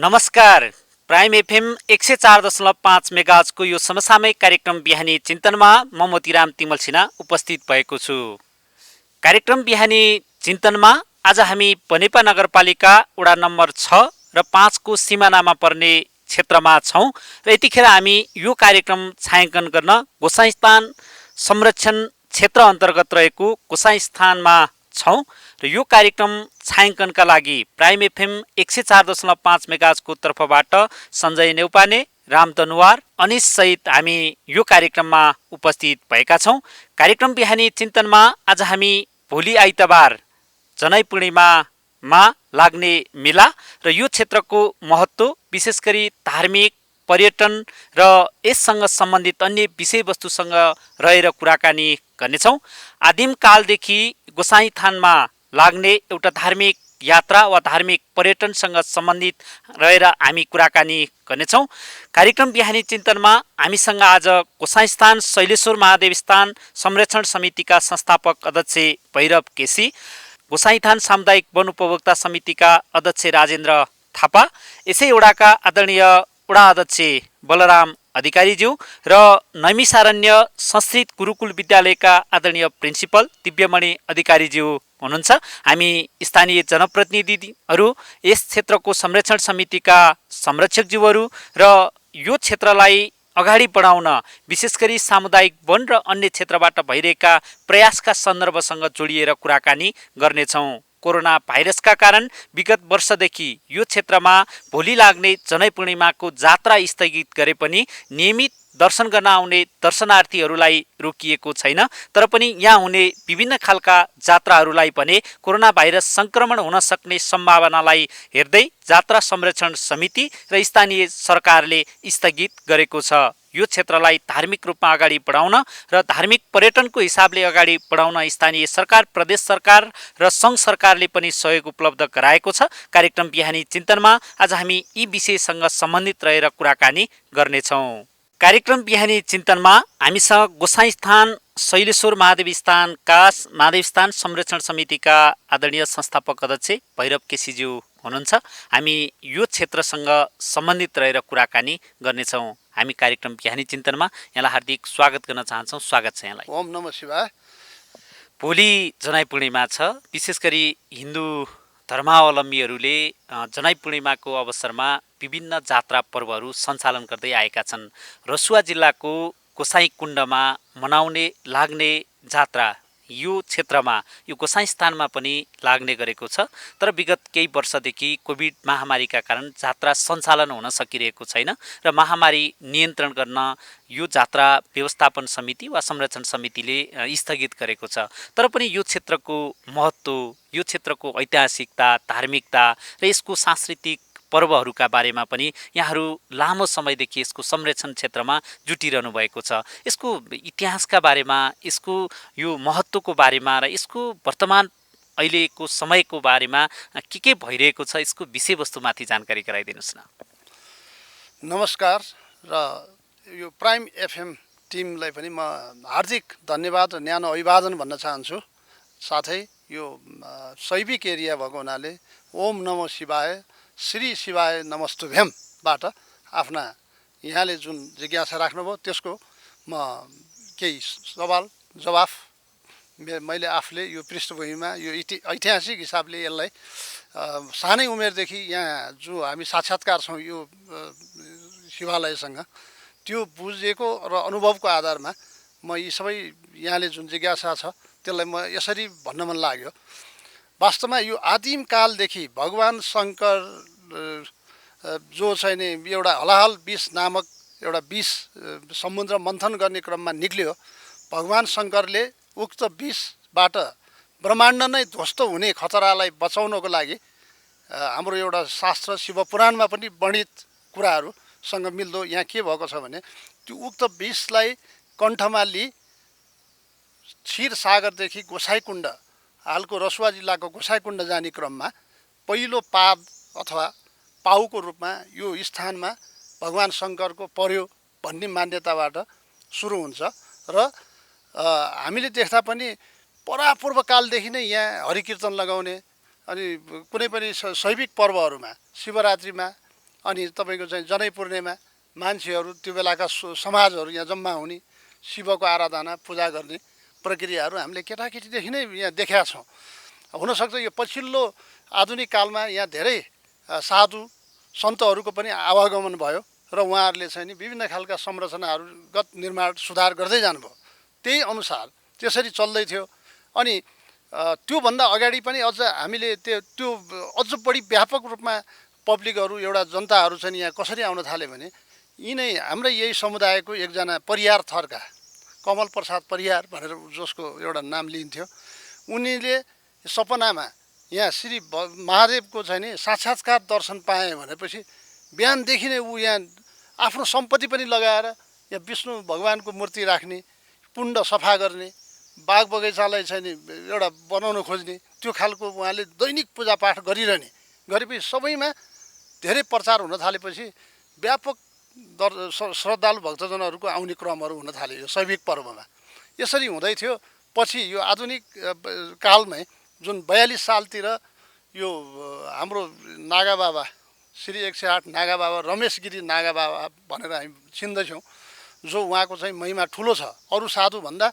नमस्कार। Prime FM 104.5 मेगाहर्जको यो समसामयिक कार्यक्रम बिहानी चिन्तनमा म मोतीराम तिमल सिन्हा उपस्थित भएको छु। कार्यक्रम बिहानी चिन्तनमा आज हामी बनेपा नगरपालिका वडा नम्बर 6 र 5 को सिमानामा पर्ने क्षेत्रमा छौँ र यतिखेर हामी यो कार्यक्रम छायाङ्कन गर्न गोसाइस्थान संरक्षण क्षेत्र अन्तर्गत रहेको गोसाइस्थानमा छौँ र यो कार्यक्रम छायाङ्कनका लागि प्राइम एफएम 104.5 मेगाहर्जको तर्फबाट सञ्जय नेउपाने, राम दनुवार, अनिश सहित हामी यो कार्यक्रममा उपस्थित भएका छौँ। कार्यक्रम बिहानी चिन्तनमा आज हामी भोलि आइतबार जनै पूर्णिमामा लाग्ने मेला र यो क्षेत्रको महत्त्व, विशेष गरी धार्मिक, पर्यटन र यससँग सम्बन्धित अन्य विषयवस्तुसँग रहेर कुराकानी गर्नेछौँ। आदिम कालदेखि गोसाइथानमा लाग्ने एउटा धार्मिक यात्रा वा धार्मिक पर्यटनसँग सम्बन्धित रहेर हामी कुराकानी गर्नेछौँ। कार्यक्रम बिहानी चिन्तनमा हामीसँग आज गोसाइस्थान शैलेश्वर महादेव स्थान संरक्षण समितिका संस्थापक अध्यक्ष भैरव केसी, गोसाइथान सामुदायिक वन उपभोक्ता समितिका अध्यक्ष राजेन्द्र थापा, यसै वडाका आदरणीय वडा अध्यक्ष बलराम अधिकारीज्यू र नैमिसारण्य संस्कृत गुरुकुल विद्यालयका आदरणीय प्रिन्सिपल दिव्यमणि अधिकारीज्यू हुनुहुन्छ। हामी स्थानीय जनप्रतिनिधिहरू, यस क्षेत्रको संरक्षण समितिका संरक्षकज्यूहरू र यो क्षेत्रलाई अगाडि बढाउन विशेष गरी सामुदायिक वन र अन्य क्षेत्रबाट भइरहेका प्रयासका सन्दर्भसँग जोडिएर कुराकानी गर्नेछौँ। कोरोना भाइरसका कारण विगत वर्षदेखि यो क्षेत्रमा भोलि लाग्ने जनै पूर्णिमाको जात्रा स्थगित गरे पनि नियमित दर्शन गर्न आउने दर्शनार्थीहरूलाई रोकिएको छैन। तर पनि यहाँ हुने विभिन्न खालका जात्राहरूलाई भने कोरोना भाइरस सङ्क्रमण हुन सक्ने सम्भावनालाई हेर्दै जात्रा संरक्षण समिति र स्थानीय सरकारले स्थगित गरेको छ। यो क्षेत्रलाई धार्मिक रूपमा अगाडि बढाउन र धार्मिक पर्यटनको हिसाबले अगाडि बढाउन स्थानीय सरकार, प्रदेश सरकार र सङ्घ सरकारले पनि सहयोग उपलब्ध गराएको छ। कार्यक्रम बिहानी चिन्तनमा आज हामी यी विषयसँग सम्बन्धित रहेर कुराकानी गर्नेछौँ। कार्यक्रम बिहानी चिन्तनमा हामीसँग गोसाइस्थान शैलेश्वर महादेव स्थान संरक्षण समितिका आदरणीय संस्थापक अध्यक्ष भैरव केसीज्यू हुनुहुन्छ। हामी यो क्षेत्रसँग सम्बन्धित रहेर कुराकानी गर्नेछौँ। हामी कार्यक्रम बिहानी चिन्तनमा यहाँलाई हार्दिक स्वागत गर्न चाहन्छौँ। स्वागत छ यहाँलाई। ओम नमः शिवाय। भोलि जनै पूर्णिमा छ। विशेष गरी हिन्दू धर्मावलम्बीहरूले जनै पूर्णिमाको अवसरमा विभिन्न जात्रा पर्वहरू सञ्चालन गर्दै आएका छन्। रसुवा जिल्लाको गोसाइकुण्डमा मनाउने लाग्ने जात्रा यो क्षेत्रमा, यो गोसाइस्थानमा पनि लाग्ने गरेको छ। तर विगत केही वर्षदेखि कोभिड महामारीका कारण जात्रा सञ्चालन हुन सकिरहेको छैन र महामारी नियन्त्रण गर्न यो जात्रा व्यवस्थापन समिति वा संरक्षण समितिले स्थगित गरेको छ। तर पनि यो क्षेत्रको महत्त्व, यो क्षेत्रको ऐतिहासिकता, धार्मिकता र यसको सांस्कृतिक पर्वहरूका बारेमा पनि यहाँहरू लामो समयदेखि यसको संरक्षण क्षेत्रमा जुटिरहनु भएको छ। यसको इतिहासका बारेमा, यसको यो महत्त्वको बारेमा र यसको वर्तमान अहिलेको समयको बारेमा के भइरहेको छ, यसको विषयवस्तुमाथि जानकारी गराइदिनुहोस् न। नमस्कार। र यो प्राइम एफएम टिमलाई पनि म हार्दिक धन्यवाद र न्यानो अभिवादन भन्न चाहन्छु। साथै यो शैविक एरिया भएको हुनाले ओम नमः शिवाय, श्री शिवाय नमस्तुभ्यमबाट आफ्ना यहाँले जुन जिज्ञासा राख्नुभयो त्यसको म केही सवाल जवाफ मैले आफूले यो पृष्ठभूमिमा यो ऐतिहासिक हिसाबले यसलाई सानै उमेरदेखि यहाँ जो हामी साक्षात्कार छौँ यो शिवालयसँग, त्यो बुझेको र अनुभवको आधारमा म यी सबै यहाँले जुन जिज्ञासा छ त्यसलाई म यसरी भन्न मन लाग्यो। वास्तवमा यो आदिम कालदेखि भगवान शङ्कर जो चाहिँ नि एउटा हलाहल विष नामक एउटा विष समुद्र मन्थन गर्ने क्रममा निक्ल्यो। भगवान शङ्करले उक्त विषबाट ब्रह्माण्ड नै ध्वस्त हुने खतरालाई बचाउनको लागि हाम्रो एउटा शास्त्र शिवपुराणमा पनि वर्णित कुराहरूसँग मिल्दो यहाँ के भएको छ भने त्यो उक्त विषलाई कण्ठमा लिई क्षीरसागरदेखि गोसाइकुण्ड, हालको रसुवा जिल्लाको गोसाइकुण्ड जाने क्रममा पहिलो पाद अथवा पाउको रूपमा यो स्थानमा भगवान शङ्करको पर्यो भन्ने मान्यताबाट सुरु हुन्छ। र हामीले देख्दा पनि परापूर्व कालदेखि नै यहाँ हरिकीर्तन लगाउने अनि कुनै पनि शैविक पर्वहरूमा, शिवरात्रिमा, अनि तपाईँको चाहिँ जनै पूर्णिमा मान्छेहरू त्यो बेलाका समाजहरू यहाँ जम्मा हुने शिवको आराधना पूजा गर्ने प्रक्रियाहरू हामीले केटाकेटीदेखि नै यहाँ देखेका छौँ। हुनसक्छ यो पछिल्लो आधुनिक कालमा यहाँ धेरै साधु सन्तहरूको पनि आवागमन भयो र उहाँहरूले चाहिँ नि विभिन्न खालका संरचनाहरूगत निर्माण सुधार गर्दै जानुभयो। त्यही अनुसार त्यसरी चल्दै थियो। अनि त्योभन्दा अगाडि पनि अझ हामीले त्यो अझ बढी व्यापक रूपमा पब्लिकहरू एउटा जनताहरू चाहिँ यहाँ कसरी आउन थाले भने यिनै हाम्रै यही समुदायको एकजना परियार थरका कमल प्रसाद परियार भनेर जसको एउटा नाम लिइन्थ्यो, उनीले सपनामा यहाँ श्री महादेवको चाहिँ नि साक्षात्कार दर्शन पाएँ भनेपछि बिहानदेखि नै ऊ यहाँ आफ्नो सम्पत्ति पनि लगाएर यहाँ विष्णु भगवानको मूर्ति राख्ने, कुण्ड सफा गर्ने, बाग बगैँचालाई चाहिँ नि एउटा बनाउन खोज्ने, त्यो खालको उहाँले दैनिक पूजापाठ गरिरहने गरेपछि सबैमा धेरै प्रचार हुन थालेपछि व्यापक श्रद्धालु भक्तजनहरूको आउने क्रमहरू हुन थाल्यो यो शैविक पर्वमा। यसरी हुँदै थियो। पछि यो आधुनिक कालमै जुन 42 सालतिर यो हाम्रो नागा बाबा श्री 108 नागा बाबा रमेश गिरी नागा बाबा भनेर हामी चिन्दछौँ, जो उहाँको चाहिँ महिमा ठुलो छ। अरू साधुभन्दा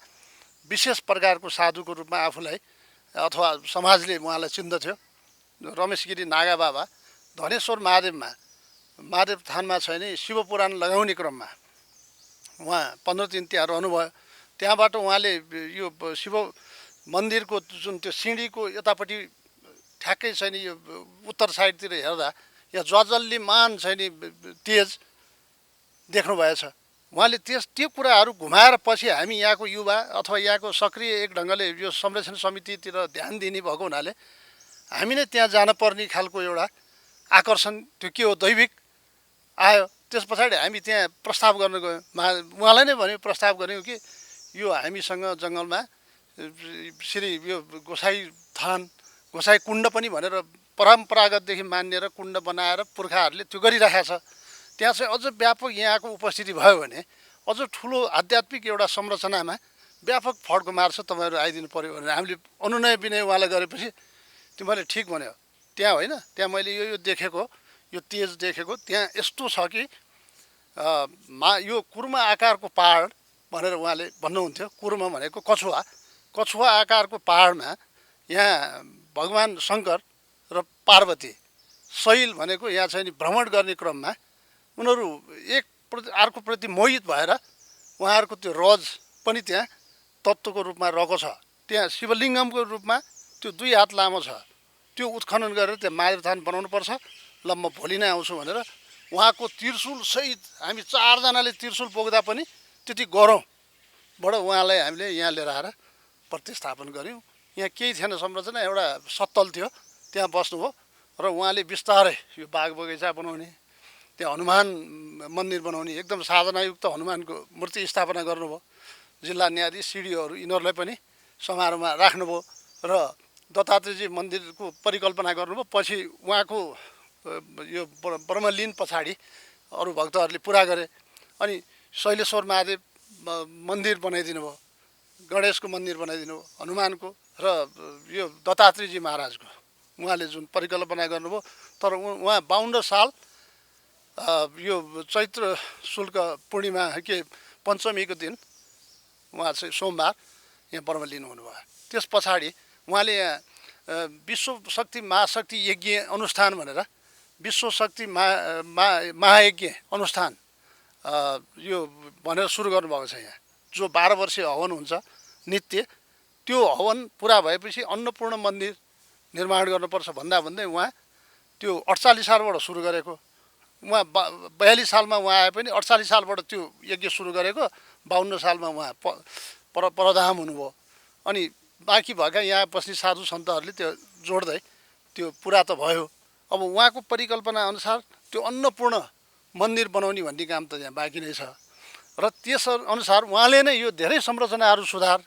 विशेष प्रकारको साधुको रूपमा आफूलाई अथवा समाजले उहाँलाई चिन्दथ्यो। रमेश गिरी नागा बाबा धनेश्वर महादेवमा महादेव थानमा छ नि शिवपुराण लगाउने क्रममा उहाँ 15 दिन त्यहाँ रहनुभयो। त्यहाँबाट उहाँले यो शिव मन्दिरको जुन त्यो सिँढीको यतापट्टि ठ्याक्कै छ नि यो उत्तर साइडतिर हेर्दा यहाँ ज्वलज्वल्यमान छ नि तेज देख्नुभएछ। उहाँले त्यो कुराहरू घुमाएर पछि हामी यहाँको युवा अथवा यहाँको सक्रिय एक ढङ्गले यो संरक्षण समितितिर ध्यान दिने भएको हुनाले हामी नै त्यहाँ जान पर्ने खालको एउटा आकर्षण त्यो के हो दैविक आयो। त्यस पछाडि हामी त्यहाँ प्रस्ताव गर्न गयौँ। उहाँलाई नै भन्यो, प्रस्ताव गऱ्यौँ कि यो हामीसँग जङ्गलमा श्री यो गोसाई थान गोसाई कुण्ड पनि भनेर परम्परागतदेखि मानिएर कुण्ड बनाएर पुर्खाहरूले त्यो गरिरहेको छ। त्यहाँ चाहिँ अझ व्यापक यहाँको उपस्थिति भयो भने अझ ठुलो आध्यात्मिक एउटा संरचनामा व्यापक फड्को मार्छ, तपाईँहरू आइदिनु पऱ्यो भनेर हामीले अनुनय विनय उहाँलाई गरेपछि तिमीहरूले ठिक भन्यो। त्यहाँ होइन, त्यहाँ मैले यो देखेको, यो तेज देखेको त्यहाँ यस्तो छ कि यो कुर्मा आकारको पहाड भनेर उहाँले भन्नुहुन्थ्यो। कुर्मा भनेको कछुवा, कछुवा आकारको पहाडमा यहाँ भगवान् शङ्कर र पार्वती शैल भनेको यहाँ चाहिँ नि भ्रमण गर्ने क्रममा उनीहरू एक अर्कोप्रति मोहित भएर उहाँहरूको त्यो रज पनि त्यहाँ तत्त्वको रूपमा रहेको छ। त्यहाँ शिवलिङ्गमको रूपमा त्यो 2 हात लामो छ। त्यो उत्खनन गरेर त्यहाँ महादेव थान बनाउनुपर्छ। ल म भोलि नै आउँछु भनेर उहाँको त्रिशूल सहित हामी 4 जनाले त्रिशूल बोक्दा पनि त्यति गरौँबाट उहाँलाई हामीले यहाँ लिएर आएर प्रतिस्थापन गऱ्यौँ। यहाँ केही थिएन संरचना, एउटा सत्तल थियो, त्यहाँ बस्नुभयो र उहाँले बिस्तारै यो बाग बगैँचा बनाउने, त्यहाँ हनुमान मन्दिर बनाउने, एकदम साधनायुक्त हनुमानको मूर्ति स्थापना गर्नुभयो। जिल्ला न्यायाधीश सिडिओहरू यिनीहरूलाई पनि समारोहमा राख्नुभयो र दत्तात्रेयजी मन्दिरको परिकल्पना गर्नुभयो। पछि उहाँको यो ब्रह्मलीन पछाडि अरू भक्तहरूले पुरा गरे। अनि शैलेश्वर महादेव मन्दिर बनाइदिनु भयो, गणेशको मन्दिर बनाइदिनु भयो, हनुमानको र यो दत्तात्रेयजी महाराजको उहाँले जुन परिकल्पना गर्नुभयो। तर उहाँ 52 साल यो चैत्र शुल्क पूर्णिमा के पञ्चमीको दिन उहाँ चाहिँ सोमबार यहाँ ब्रह्मलीन हुनुभयो। त्यस पछाडि उहाँले यहाँ विश्व शक्ति महाशक्ति यज्ञ अनुष्ठान भनेर विश्व शक्ति महायज्ञ अनुष्ठान यो भनेर सुरु गर्नुभएको छ। यहाँ जो 12 वर्षीय हवन हुन्छ नित्य, त्यो हवन पुरा भएपछि अन्नपूर्ण मन्दिर निर्माण गर्नुपर्छ भन्दा भन्दै उहाँ त्यो 48 सालबाट सुरु गरेको। उहाँ 42 सालमा उहाँ आए पनि 48 सालबाट त्यो यज्ञ सुरु गरेको, 52 सालमा उहाँ परधाम हुनुभयो। अनि बाँकी भएका यहाँ बस्ने साधु सन्तहरूले त्यो जोड्दै त्यो पुरा त भयो। अब उहाँको परिकल्पना अनुसार त्यो अन्नपूर्ण मन्दिर बनाउने भन्ने काम त यहाँ बाँकी नै छ र त्यस अनुसार उहाँले नै यो धेरै संरचनाहरू सुधार,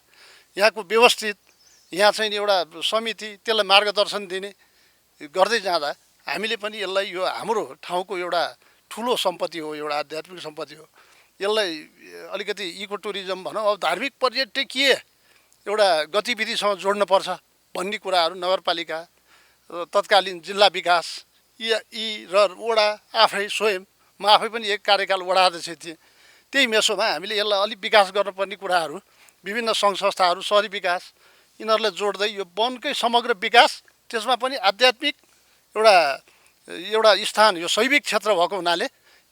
यहाँको व्यवस्थित, यहाँ चाहिँ एउटा समिति त्यसलाई मार्गदर्शन दिने गर्दै जाँदा हामीले पनि यसलाई यो हाम्रो ठाउँको एउटा ठुलो सम्पत्ति हो, एउटा आध्यात्मिक सम्पत्ति हो, यसलाई अलिकति इको टुरिज्म भनौँ, अब धार्मिक पर्यटकीय एउटा गतिविधिसँग जोड्नुपर्छ भन्ने कुराहरू नगरपालिका, तत्कालीन जिल्ला विकास यी र वडा आफै स्वयं म आफै पनि एक कार्यकाल वडा अध्यक्ष थिएँ। त्यही मेसोमा हामीले यसलाई अलिक विकास गर्नुपर्ने कुराहरू विभिन्न सङ्घ संस्थाहरू सहरी विकास यिनीहरूलाई जोड्दै यो वनकै समग्र विकास त्यसमा पनि आध्यात्मिक एउटा स्थान यो शैविक क्षेत्र भएको हुनाले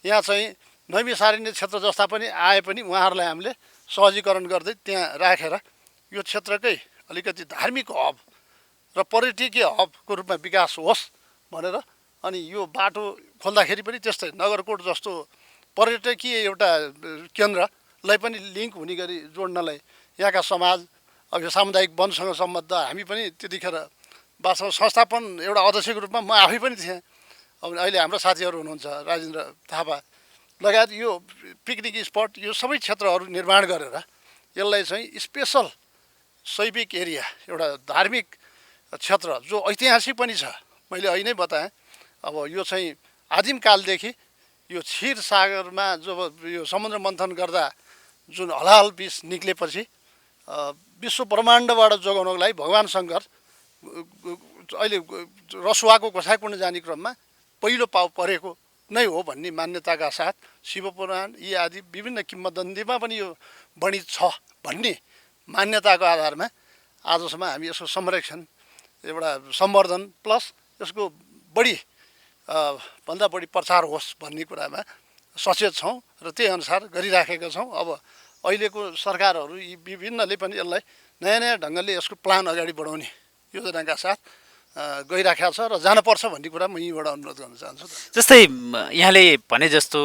यहाँ चाहिँ नैमिसारण्य क्षेत्र जस्ता पनि आए पनि उहाँहरूलाई हामीले सहजीकरण गर्दै त्यहाँ राखेर यो क्षेत्रकै अलिकति धार्मिक हब र पर्यटकीय हबको रूपमा विकास होस् भनेर अनि यो बाटो खोल्दाखेरि पनि त्यस्तै नगरकोट जस्तो पर्यटकीय एउटा केन्द्रलाई पनि लिङ्क हुने गरी जोड्नलाई यहाँका समाज अब यो सामुदायिक वनसँग सम्बद्ध हामी पनि त्यतिखेर वास्तवमा संस्थापन एउटा अध्यक्षको रूपमा म आफै पनि थिएँ। अब अहिले हाम्रो साथीहरू हुनुहुन्छ राजेन्द्र थापा लगायत यो पिकनिक स्पट यो सबै क्षेत्रहरू निर्माण गरेर यसलाई चाहिँ स्पेसल शैविक एरिया एउटा धार्मिक क्षेत्र जो ऐतिहासिक पनि छ। मैले अहिले नै बताएँ अब यो चाहिँ आदिमकालदेखि यो क्षीर सागरमा जब यो समुद्र मन्थन गर्दा जुन हलाल विष निक्लेपछि विश्व ब्रह्माण्डबाट जोगाउनको लागि भगवान् शङ्कर अहिले रसुवाको गोसाइकुण्ड जाने क्रममा पहिलो पाउ परेको नै हो भन्ने मान्यताका साथ शिवपुराण यी आदि विभिन्न किम्वदन्तीमा पनि यो वर्णित छ भन्ने मान्यताको आधारमा आजसम्म हामी यसको संरक्षण एउटा सम्वर्धन प्लस यसको भन्दा बढी प्रचार होस् भन्ने कुरामा सचेत छौँ र त्यही अनुसार गरिराखेका छौँ। अब अहिलेको सरकारहरू यी विभिन्नले पनि यसलाई नयाँ नयाँ ढङ्गले यसको प्लान अगाडि बढाउने योजनाका साथ गइराखेको छ र जानपर्छ भन्ने कुरा म यहीँबाट अनुरोध गर्न चाहन्छु। जस्तै यहाँले भने जस्तो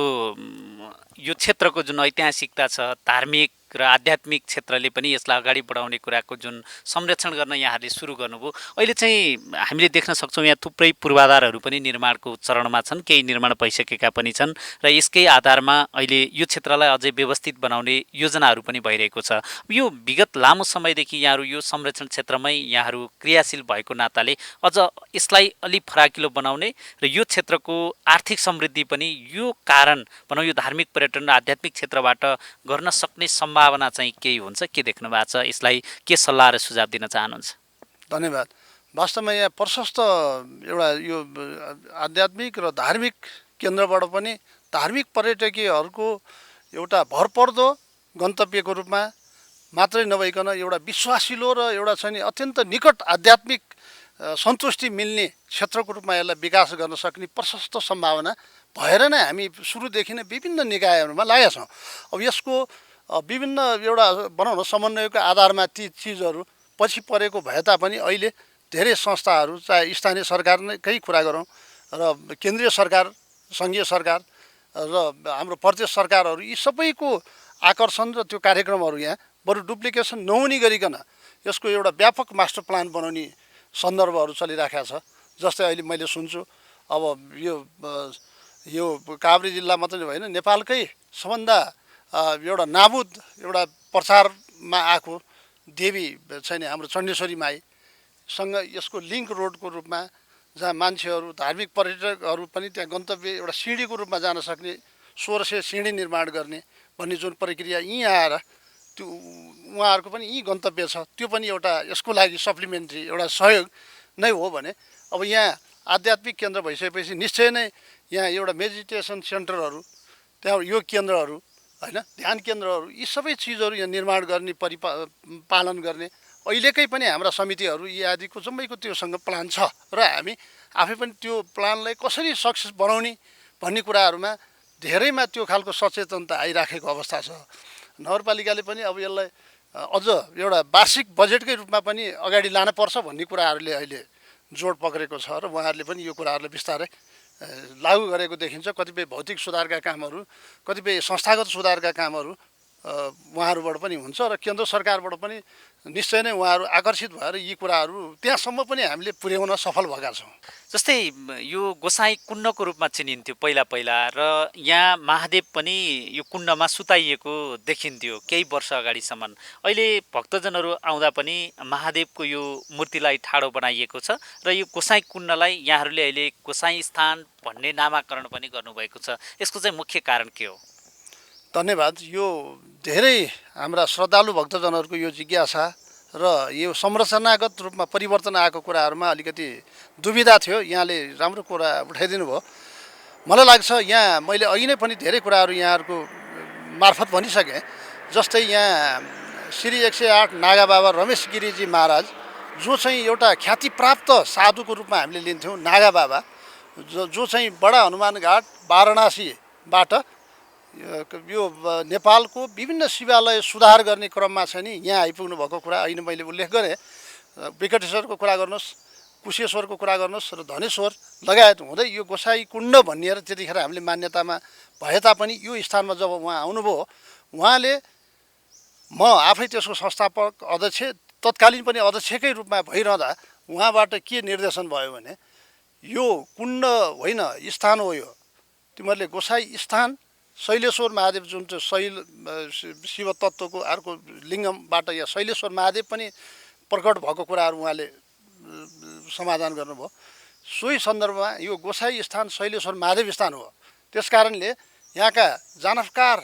यो क्षेत्रको जुन ऐतिहासिकता छ धार्मिक र आध्यात्मिक क्षेत्रले पनि यसलाई अगाडि बढाउने कुराको जुन संरक्षण गर्न यहाँहरूले सुरु गर्नुभयो। अहिले चाहिँ हामीले देख्न सक्छौँ यहाँ थुप्रै पूर्वाधारहरू पनि निर्माणको चरणमा छन्, केही निर्माण भइसकेका पनि छन् र यसकै आधारमा अहिले यो क्षेत्रलाई अझै व्यवस्थित बनाउने योजनाहरू पनि भइरहेको छ। यो विगत लामो समयदेखि यहाँहरू यो संरक्षण क्षेत्रमै यहाँहरू क्रियाशील भएको नाताले अझ यसलाई अलिक फराकिलो बनाउने र यो क्षेत्रको आर्थिक समृद्धि पनि यो कारण भनौँ यो धार्मिक पर्यटन र आध्यात्मिक क्षेत्रबाट गर्न सक्ने सम्भावना चाहिँ केही हुन्छ के देख्नु भएको छ? यसलाई के सल्लाह र सुझाव दिन चाहनुहुन्छ? धन्यवाद। वास्तवमा यहाँ प्रशस्त एउटा यो आध्यात्मिक र धार्मिक केन्द्रबाट पनि धार्मिक पर्यटकीयहरूको एउटा भरपर्दो गन्तव्यको रूपमा मात्रै नभइकन एउटा विश्वासिलो र एउटा चाहिँ अत्यन्त निकट आध्यात्मिक सन्तुष्टि मिल्ने क्षेत्रको रूपमा यसलाई विकास गर्न सक्ने प्रशस्त सम्भावना भएर नै हामी सुरुदेखि नै विभिन्न निकायहरूमा लागेका छौँ। अब यसको विभिन्न एउटा भनौँ न समन्वयको आधारमा ती चिजहरू पछि परेको भए तापनि अहिले धेरै संस्थाहरू चाहे स्थानीय सरकार नैकै कुरा गरौँ र केन्द्रीय सरकार सङ्घीय सरकार र हाम्रो प्रदेश सरकारहरू यी सबैको आकर्षण र त्यो कार्यक्रमहरू यहाँ बरु डुप्लिकेसन नहुने गरिकन यसको एउटा व्यापक मास्टर प्लान बनाउने सन्दर्भहरू चलिराखेको छ। जस्तै अहिले मैले सुन्छु अब यो काभ्रे जिल्ला मात्रै होइन नेपालकै सबभन्दा एउटा नाबुद एउटा प्रचारमा आएको देवी छैन हाम्रो चण्डेश्वरी माईसँग यसको लिङ्क रोडको रूपमा जहाँ मान्छेहरू धार्मिक पर्यटकहरू पनि त्यहाँ गन्तव्य एउटा सिँढीको रूपमा जान सक्ने 1600 सिँढी निर्माण गर्ने भन्ने जुन प्रक्रिया यहीँ आएर त्यो उहाँहरूको पनि यहीँ गन्तव्य छ त्यो पनि एउटा यसको लागि सप्लिमेन्ट्री एउटा सहयोग नै हो भने अब यहाँ आध्यात्मिक केन्द्र भइसकेपछि निश्चय नै यहाँ एउटा मेडिटेसन सेन्टरहरू त्यहाँ यो केन्द्रहरू होइन ध्यान केन्द्रहरू यी सबै चिजहरू यहाँ निर्माण गर्ने पालन गर्ने अहिलेकै पनि हाम्रा समितिहरू यी आदिको जम्मैको त्योसँग प्लान छ र हामी आफै पनि त्यो प्लानलाई कसरी सक्सेस बनाउने भन्ने कुराहरूमा धेरैमा त्यो खालको सचेतनता आइराखेको अवस्था छ। नगरपालिकाले पनि अब यसलाई अझ एउटा वार्षिक बजेटकै रूपमा पनि अगाडि लानुपर्छ भन्ने कुराहरूले अहिले जोड पक्रेको छ र उहाँहरूले पनि यो कुराहरूलाई बिस्तारै लागू गरेको देखिन्छ। कतिपय भौतिक सुधारका कामहरू कतिपय संस्थागत सुधारका कामहरू उहाँहरूबाट पनि हुन्छ र केन्द्र सरकारबाट पनि निश्चय नै उहाँहरू आकर्षित भएर यी कुराहरू त्यहाँसम्म पनि हामीले पुर्याउन सफल भएका छौँ। जस्तै यो गोसाई कुण्डको रूपमा चिनिन्थ्यो पहिला र यहाँ महादेव पनि यो कुण्डमा सुताइएको देखिन्थ्यो केही वर्ष अगाडिसम्म। अहिले भक्तजनहरू आउँदा पनि महादेवको यो मूर्तिलाई ठाडो बनाइएको छ र यो गोसाई कुण्डलाई यहाँहरूले अहिले गोसाई स्थान भन्ने नामाकरण पनि गर्नुभएको छ। यसको चाहिँ मुख्य कारण के हो? धन्यवाद। यो धेरै हाम्रा श्रद्धालु भक्तजनहरूको यो जिज्ञासा र यो संरचनागत रूपमा परिवर्तन आएको कुराहरूमा अलिकति दुविधा थियो। यहाँले राम्रो कुरा उठाइदिनु भयो। मलाई लाग्छ यहाँ मैले अघि नै पनि धेरै कुराहरू यहाँहरूको मार्फत भनिसकेँ। जस्तै यहाँ श्री 108 नागा बाबा रमेश गिरिजी महाराज जो चाहिँ एउटा ख्यातिप्राप्त साधुको रूपमा हामीले लिन्थ्यौँ, नागा बाबा जो चाहिँ बडा हनुमान घाट वाराणसीबाट यो नेपालको विभिन्न शिवालय सुधार गर्ने क्रममा छ नि यहाँ आइपुग्नु भएको कुरा अहिले मैले उल्लेख गरेँ। विकटेश्वरको कुरा गर्नुहोस्, कुशेश्वरको कुरा गर्नुहोस् र धनेश्वर लगायत हुँदै यो गोसाई कुण्ड भनिएर त्यतिखेर हामीले मान्यतामा भए तापनि यो स्थानमा जब उहाँ आउनुभयो, उहाँले म आफै त्यसको संस्थापक अध्यक्ष तत्कालीन पनि अध्यक्षकै रूपमा भइरहँदा उहाँबाट के निर्देशन भयो भने यो कुण्ड होइन स्थान हो, यो तिमीहरूले गोसाई स्थान शैलेश्वर महादेव जुन चाहिँ शिव तत्त्वको अर्को लिङ्गमबाट या शैलेश्वर महादेव पनि प्रकट भएको कुराहरू उहाँले समाधान गर्नुभयो। सोही सन्दर्भमा यो गोसाई स्थान शैलेश्वर महादेव स्थान हो। त्यस कारणले यहाँका जानकार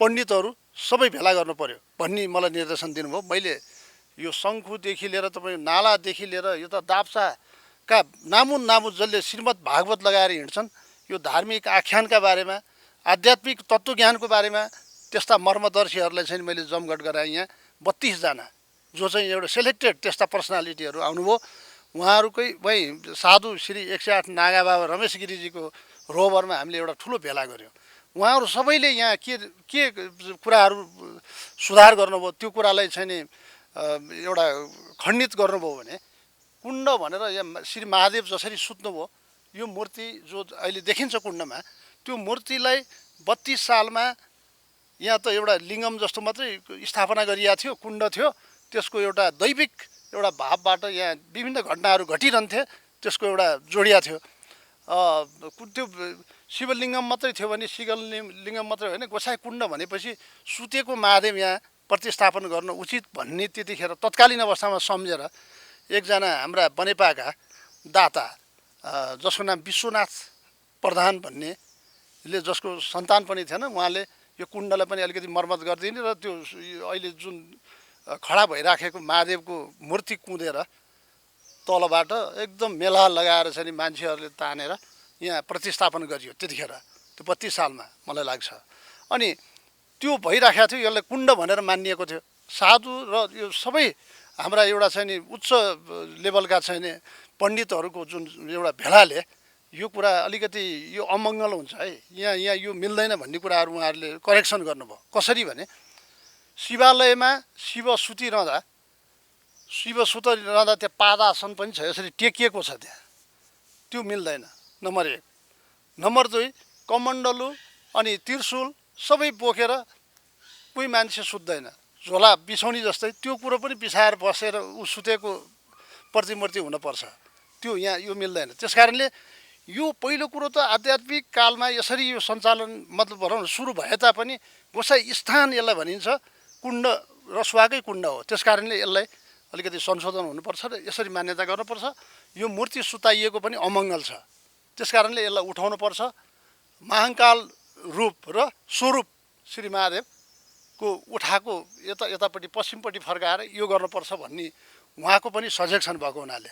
पण्डितहरू सबै भेला गर्नु पर्यो भन्ने मलाई निर्देशन दिनुभयो। मैले यो शङ्खुदेखि लिएर तपाईँ नालादेखि लिएर यो त दाप्चाका नामुन जसले श्रीमद् भागवत लगाएर हिँड्छन्, यो धार्मिक आख्यानका बारेमा आध्यात्मिक तत्त्वज्ञानको बारेमा त्यस्ता मर्मदर्शीहरूलाई चाहिँ मैले जमघट गराएँ। यहाँ 32 जना जो चाहिँ एउटा सेलेक्टेड त्यस्ता पर्सनालिटीहरू आउनुभयो। उहाँहरूकै वहीँ साधु श्री 108 नागा बाबा रमेश गिरिजीको रोबरमा हामीले एउटा ठुलो भेला गऱ्यौँ। उहाँहरू सबैले यहाँ के कुराहरू सुधार गर्नुभयो त्यो कुरालाई चाहिँ नि एउटा खण्डित गर्नुभयो भने कुण्ड भनेर यहाँ श्री महादेव जसरी सुत्नुभयो, यो मूर्ति जो अहिले देखिन्छ कुण्डमा, त्यो मूर्तिलाई 32 सालमा यहाँ त एउटा लिङ्गम जस्तो मात्रै स्थापना गरिएको थियो, कुण्ड थियो। त्यसको एउटा दैविक एउटा भावबाट यहाँ विभिन्न घटनाहरू घटिरहन्थे, त्यसको एउटा जोडिया थियो। त्यो शिवलिङ्गम मात्रै थियो भने शिवलिङ्गम मात्रै होइन, गोसाई कुण्ड भनेपछि सुतेको महादेव यहाँ प्रतिस्थापन गर्न उचित भन्ने त्यतिखेर तत्कालीन अवस्थामा सम्झेर एकजना हाम्रा बनेपाका दाता जसको नाम विश्वनाथ प्रधान भन्नेले, जसको सन्तान पनि थिएन, उहाँले यो कुण्डलाई पनि अलिकति मर्मत गरिदिने र त्यो अहिले जुन खडा भइराखेको महादेवको मूर्ति कुँदेर तलबाट एकदम मेला लगाएर चाहिँ मान्छेहरूले तानेर यहाँ प्रतिस्थापन गरियो त्यतिखेर, त्यो 32 सालमा मलाई लाग्छ। अनि त्यो भइराखेको थियो, यसलाई कुण्ड भनेर मानिएको थियो। साधु र यो सबै हाम्रा एउटा चाहिँ नि उच्च लेभलका चाहिँ नि पण्डितहरूको जुन एउटा भेलाले यो कुरा अलिकति यो अमङ्गल हुन्छ है, यहाँ यो मिल्दैन भन्ने कुराहरू उहाँहरूले करेक्सन गर्नुभयो। कसरी भने शिवालयमा शिव सुतिरहँदा त्यहाँ पादासन पनि छ, यसरी टेकिएको छ, त्यहाँ त्यो मिल्दैन, नम्बर 1। नम्बर 2, कमण्डलु अनि त्रिशूल सबै बोकेर कोही मान्छे सुत्दैन, झोला बिछौनी जस्तै त्यो कुरो पनि बिछाएर बसेर ऊ सुतेको प्रतिमूर्ति हुनपर्छ, त्यो यहाँ यो मिल्दैन। त्यस कारणले यो पहिलो कुरो त आध्यात्मिक कालमा यसरी यो सञ्चालन मतलब भनौँ सुरु भए तापनि गोसाई स्थान यसलाई भनिन्छ, कुण्ड रसुवाकै कुण्ड हो। त्यस कारणले यसलाई अलिकति संशोधन हुनुपर्छ र यसरी मान्यता गर्नुपर्छ। यो मूर्ति सुताइएको पनि अमङ्गल छ, त्यस कारणले यसलाई उठाउनुपर्छ। महाङ्काल रूप र स्वरूप श्री महादेवको उठाएको यतापट्टि पश्चिमपट्टि फर्काएर यो गर्नुपर्छ भन्ने उहाँको पनि सजेसन भएको हुनाले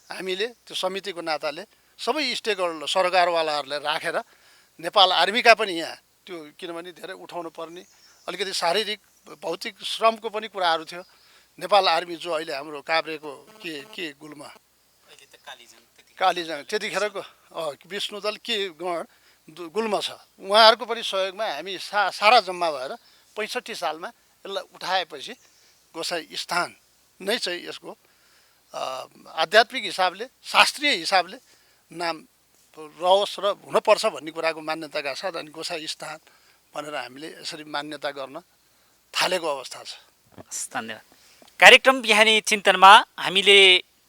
हामीले त्यो समितिको नाताले सबै स्टेकहोल्डर सरकारवालाहरूलाई राखेर नेपाल आर्मीका पनि यहाँ त्यो किनभने धेरै उठाउनु पर्ने अलिकति शारीरिक भौतिक श्रमको पनि कुराहरू थियो। नेपाल आर्मी जो अहिले हाम्रो काभ्रेको के गुल्मा कालीजङ त्यतिखेरको विष्णुदल के गण गुल्मा छ, उहाँहरूको पनि सहयोगमा हामी सारा जम्मा भएर 65 सालमा यसलाई उठाएपछि गोसाई स्थान नै चाहिँ यसको आध्यात्मिक हिसाबले शास्त्रीय हिसाबले नाम रहोस् र हुनपर्छ भन्ने कुराको मान्यताका साथ अनि गोसाई स्थान भनेर हामीले यसरी मान्यता गर्न थालेको अवस्था छ। धन्यवाद। कार्यक्रम बिहानी चिन्तनमा हामीले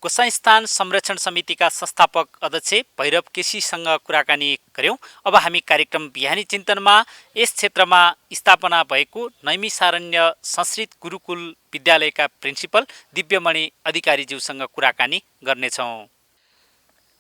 गोसाई स्थान संरक्षण समितिका संस्थापक अध्यक्ष भैरव केसीसँग कुराकानी गर्यौं। अब हामी कार्यक्रम बिहानी चिन्तनमा यस क्षेत्रमा स्थापना भएको नैमिसारण्य संस्कृत गुरुकुल विद्यालयका प्रिन्सिपल दिव्यमणि अधिकारीज्यूसँग कुराकानी गर्नेछौँ।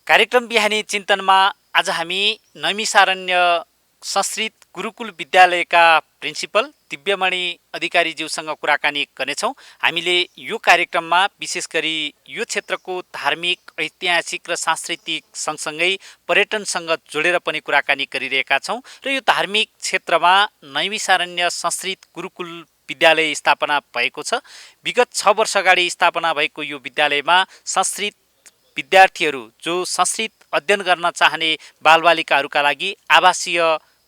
कार्यक्रम बिहानी चिन्तनमा आज हामी नैमिसारण्य संस्कृत गुरुकुल विद्यालयका प्रिन्सिपल दिव्यमणि अधिकारीज्यूसँग कुराकानी गर्नेछौँ। हामीले यो कार्यक्रममा विशेष गरी यो क्षेत्रको धार्मिक, ऐतिहासिक र सांस्कृतिक सँगसँगै पर्यटनसँग जोडेर पनि कुराकानी गरिरहेका छौँ र यो धार्मिक क्षेत्रमा नैमिषारण्य संस्कृत गुरुकुल विद्यालय स्थापना भएको छ। विगत 6 वर्ष अगाडि स्थापना भएको यो विद्यालयमा संस्कृत विद्यार्थीहरू जो संस्कृत अध्ययन गर्न चाहने बालबालिकाहरूका लागि आवासीय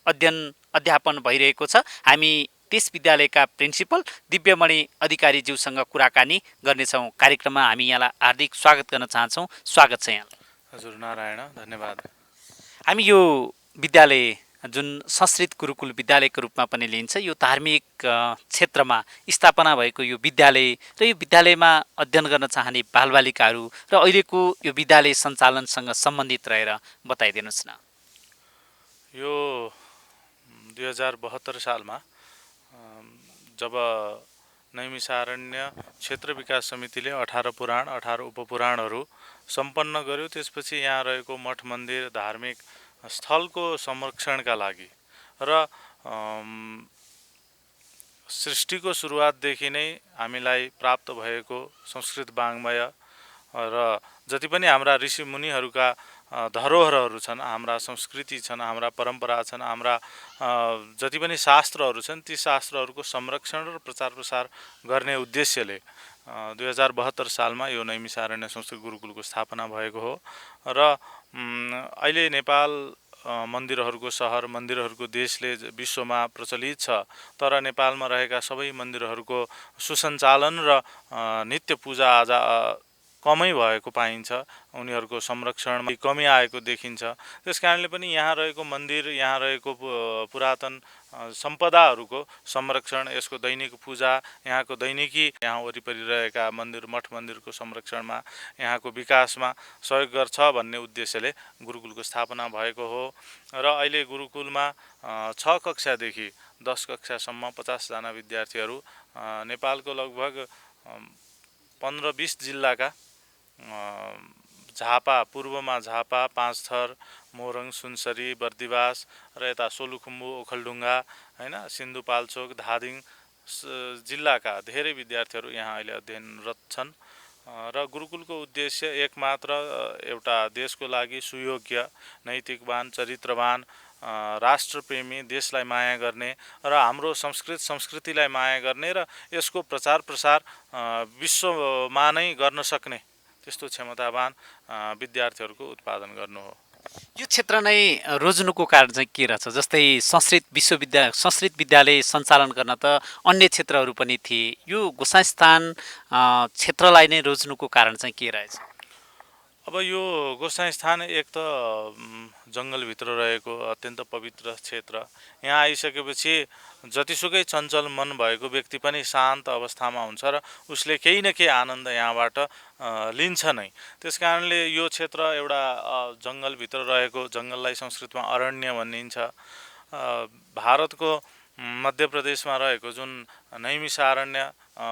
अध्यापन भइरहेको छ। हामी त्यस विद्यालयका प्रिन्सिपल दिव्यमणि अधिकारीज्यूसँग कुराकानी गर्नेछौँ। कार्यक्रममा हामी यहाँलाई हार्दिक स्वागत गर्न चाहन्छौँ। स्वागत छ यहाँलाई। हजुर नारायण, धन्यवाद। हामी यो विद्यालय जुन संस्कृत गुरुकुल विद्यालयको रूपमा पनि लिइन्छ, यो धार्मिक क्षेत्रमा स्थापना भएको यो विद्यालय र यो विद्यालयमा अध्ययन गर्न चाहने बालबालिकाहरू र अहिलेको यो विद्यालय सञ्चालनसँग सम्बन्धित रहेर बताइदिनुहोस् न। यो 2072 सालमा जब नैमिषारण्य क्षेत्र विकास समितिले 18 पुराण 18 उपपुराणहरू सम्पन्न गर्यो, त्यसपछि यहाँ रहेको मठ मन्दिर धार्मिक स्थलको संरक्षणका लागि र सृष्टिको सुरुवातदेखि नै हामीलाई प्राप्त भएको संस्कृत वाङ्मय र जति पनि हाम्रा ऋषि मुनिहरूका धरोहरहरू छन्, हाम्रा संस्कृति छन्, हाम्रा परम्परा छन्, हाम्रा जति पनि शास्त्रहरू छन्, ती शास्त्रहरूको संरक्षण र प्रचार प्रसार गर्ने उद्देश्यले 2072 सालमा यो नैमिषारण्य संस्कृत गुरुकुलको स्थापना भएको हो र अहिले नेपाल मन्दिरहरूको सहर, मन्दिरहरूको देशले विश्वमा प्रचलित छ। तर नेपालमा रहेका सबै मन्दिरहरूको सुसञ्चालन र नित्य पूजाआजा कमै भएको पाइन्छ, उनीहरूको संरक्षणमा कमी आएको देखिन्छ। त्यसकारणले पनि यहाँ रहेको मन्दिर, यहाँ रहेको पुरातन सम्पदाहरूको संरक्षण, यसको दैनिक पूजा, यहाँको दैनिकी, यहाँ वरिपरि रहेका मन्दिर मठ मन्दिरको संरक्षणमा, यहाँको विकासमा सहयोग गर्छ भन्ने उद्देश्यले गुरुकुलको स्थापना भएको हो। र अहिले गुरुकुलमा 6 कक्षादेखि 10 कक्षासम्म 50 जना विद्यार्थीहरू नेपालको लगभग 15-20 जिल्लाका झापा, पूर्वमा झापा, पाँचथर, मोरङ, सुनसरी, बर्दिवास र यता सोलुखुम्बु, ओखलढुङ्गा, हैन, सिन्धुपाल्चोक, धादिङ जिल्लाका धेरै विद्यार्थीहरू यहाँ अहिले अध्ययनरत छन्। र गुरुकुलको उद्देश्य एकमात्र एउटा देशको लागि सुयोग्य, नैतिकवान, चरित्रवान, राष्ट्रप्रेमी, देशलाई माया गर्ने र हाम्रो संस्कृतिलाई माया गर्ने र यसको प्रचार प्रसार विश्वमा नै गर्न सक्ने त्यस्तो क्षमतावान विद्यार्थीहरूको उत्पादन गर्नु हो। यो क्षेत्र नै रोज्नुको कारण चाहिँ के रहेछ? जस्तै संस्कृत विद्यालय सञ्चालन गर्न त अन्य क्षेत्रहरू पनि थिए, यो गोसाइँस्थान क्षेत्रलाई नै रोज्नुको कारण चाहिँ के रहेछ? अब यो गोसाइँस्थान एक त जङ्गलभित्र रहेको अत्यन्त पवित्र क्षेत्र, यहाँ आइसकेपछि जतिसुकै चञ्चल मन भएको व्यक्ति पनि शान्त अवस्थामा हुन्छ र उसले केही न केही आनन्द यहाँबाट लिन्छ नै। त्यसकारणले यो क्षेत्र एउटा जङ्गलभित्र रहेको, जङ्गललाई संस्कृतमा अरण्य भनिन्छ। भारतको मध्य प्रदेशमा रहेको जुन नैमिषारण्य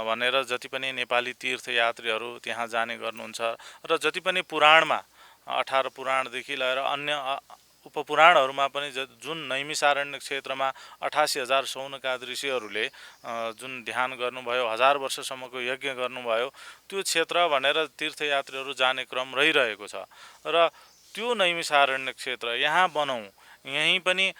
भनेर जति पनि नेपाली तीर्थयात्रीहरू त्यहाँ जाने गर्नुहुन्छ र जति पनि पुराणमा 18 पुराणदेखि लिएर अन्य उपपुराणहरूमा पनि जुन नैमिषारण्य क्षेत्रमा 88,000 शौनकाद ऋषिहरूले जुन ध्यान गर्नुभयो, 1000 वर्षसम्मको यज्ञ गर्नुभयो, त्यो क्षेत्र भनेर तीर्थयात्रीहरू जाने क्रम रहिरहेको छ। र त्यो नैमिषारण्य क्षेत्र यहाँ बनाउँ, यहीँ पनि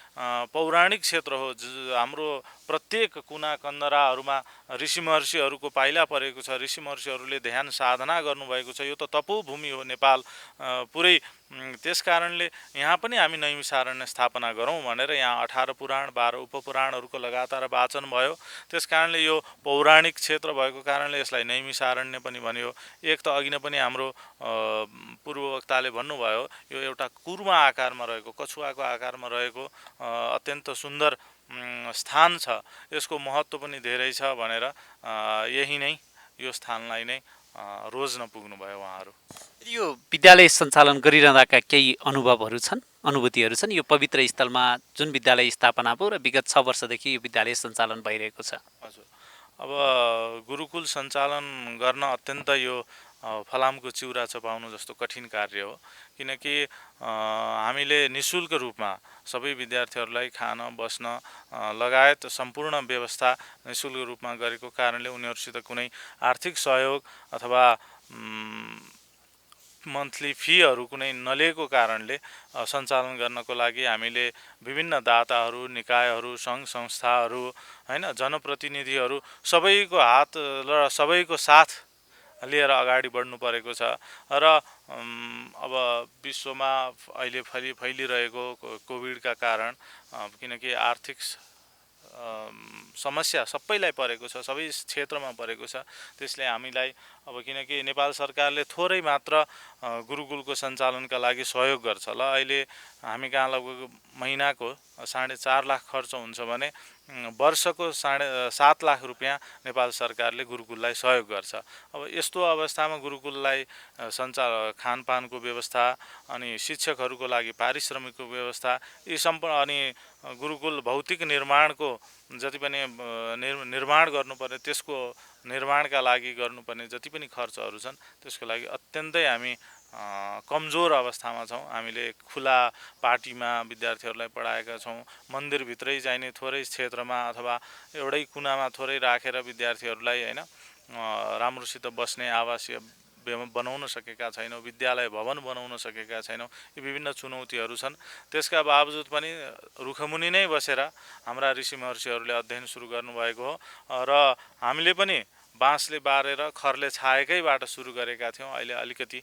पौराणिक क्षेत्र हो। हाम्रो प्रत्येक कुना कन्दराहरूमा ऋषि महर्षिहरूको पाइला परेको छ, ऋषि महर्षिहरूले ध्यान साधना गर्नुभएको छ। यो त तपोभूमि हो नेपाल पुरै। त्यस कारणले यहाँ पनि हामी नैमिषारण्य स्थापना गरौँ भनेर यहाँ 18 पुराण 12 उपपुराणहरूको लगातार वाचन भयो। त्यस कारणले यो पौराणिक क्षेत्र भएको कारणले यसलाई नैमिषारण्य पनि भनियो। एक त अघि नै पनि हाम्रो पूर्ववक्ताले भन्नुभयो, यो एउटा कुर्मा आकारमा रहेको, कछुवाको आकारमा रहेको अत्यन्त सुन्दर स्थान छ, यसको महत्त्व पनि धेरै छ भनेर यही नै यो स्थानलाई नै रोज्न पुग्नुभयो उहाँहरू। यो विद्यालय सञ्चालन गरिरहँदाका केही अनुभूतिहरू छन् यो पवित्र स्थलमा जुन विद्यालय स्थापना भयो र विगत 6 वर्षदेखि यो विद्यालय सञ्चालन भइरहेको छ? हजुर, अब गुरुकुल सञ्चालन गर्न अत्यन्त यो फलामको चिउरा चपाउनु जस्तो कठिन कार्य हो। किनकि हामीले निःशुल्क रूपमा सबै विद्यार्थीहरूलाई खान बस्न लगायत सम्पूर्ण व्यवस्था निःशुल्क रूपमा गरेको कारणले उनीहरूसित कुनै आर्थिक सहयोग अथवा मन्थली फीहरू कुनै नलिएको कारणले सञ्चालन गर्नको लागि हामीले विभिन्न दाताहरू, निकायहरू, सङ्घ संस्थाहरू, हैन, जनप्रतिनिधिहरू सबैको हात र सबैको साथ लिएर अगाडि बढ्नु परेको छ। र अब विश्वमा अहिले फैलिरहेको कोभिडका कारण किनकि आर्थिक समस्या सबैलाई परेको छ, सबै क्षेत्रमा परेको छ। त्यसले हामीलाई अब किनकि नेपाल सरकारले थोरै मात्र गुरुकुलको सञ्चालनका लागि सहयोग गर्छ। ल अहिले हामी कहाँ लगभग महिनाको 4.5 लाख खर्च हुन्छ भने वर्षको 7.5 लाख रुपियाँ नेपाल सरकारले गुरुकुललाई सहयोग गर्छ। अब यस्तो अवस्थामा गुरुकुललाई खानपानको व्यवस्था अनि शिक्षकहरूको लागि पारिश्रमिकको व्यवस्था यी सम्पूर्ण अनि गुरुकुल भौतिक निर्माणको जति पनि निर्माण गर्नुपर्ने त्यसको निर्माणका लागि गर्नुपर्ने जति पनि खर्चहरू छन् त्यसको लागि अत्यन्तै हामी कमजोर अवस्थामा छौँ। हामीले खुला पार्टीमा विद्यार्थीहरूलाई पढाएका छौँ। मन्दिरभित्रै चाहिने थोरै क्षेत्रमा अथवा एउटै कुनामा थोरै राखेर विद्यार्थीहरूलाई हैन राम्रोसित बस्ने आवासीय बनाउन सकेका छैनौँ, विद्यालय भवन बनाउन सकेका छैनौँ। यी विभिन्न चुनौतीहरू छन्। त्यसका बावजुद पनि रुखमुनि नै बसेर हाम्रा ऋषि महर्षिहरूले अध्ययन सुरु गर्नुभएको हो र हामीले पनि बाँसले बारेर खरले छाएकैबाट सुरु गरेका थियौँ। अहिले अलिकति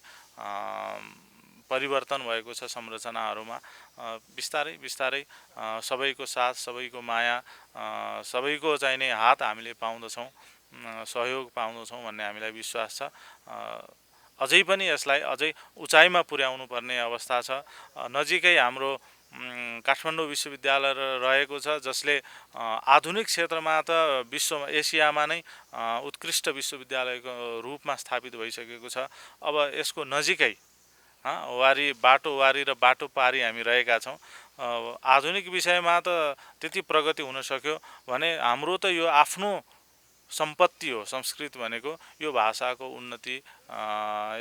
परिवर्तन भएको छ संरचनाहरूमा। बिस्तारै बिस्तारै सबैको साथ, सबैको माया, सबैको चाहिने हात हामीले पाउँदछौँ, सहयोग पाउँदछौँ भन्ने हामीलाई विश्वास छ। अझै पनि यसलाई अझै उचाइमा पुर्याउनु पर्ने अवस्था छ। नजिकै हाम्रो काठमाडौँ विश्वविद्यालय रहेको छ जसले आधुनिक क्षेत्रमा त विश्वमा एसियामा नै उत्कृष्ट विश्वविद्यालयको रूपमा स्थापित भइसकेको छ। अब यसको नजिकै बाटो वारी र बाटो पारी हामी रहेका छौँ। आधुनिक विषयमा त त्यति प्रगति हुन सक्यो भने हाम्रो त यो आफ्नो सम्पत्ति हो। संस्कृत भनेको यो भाषाको उन्नति,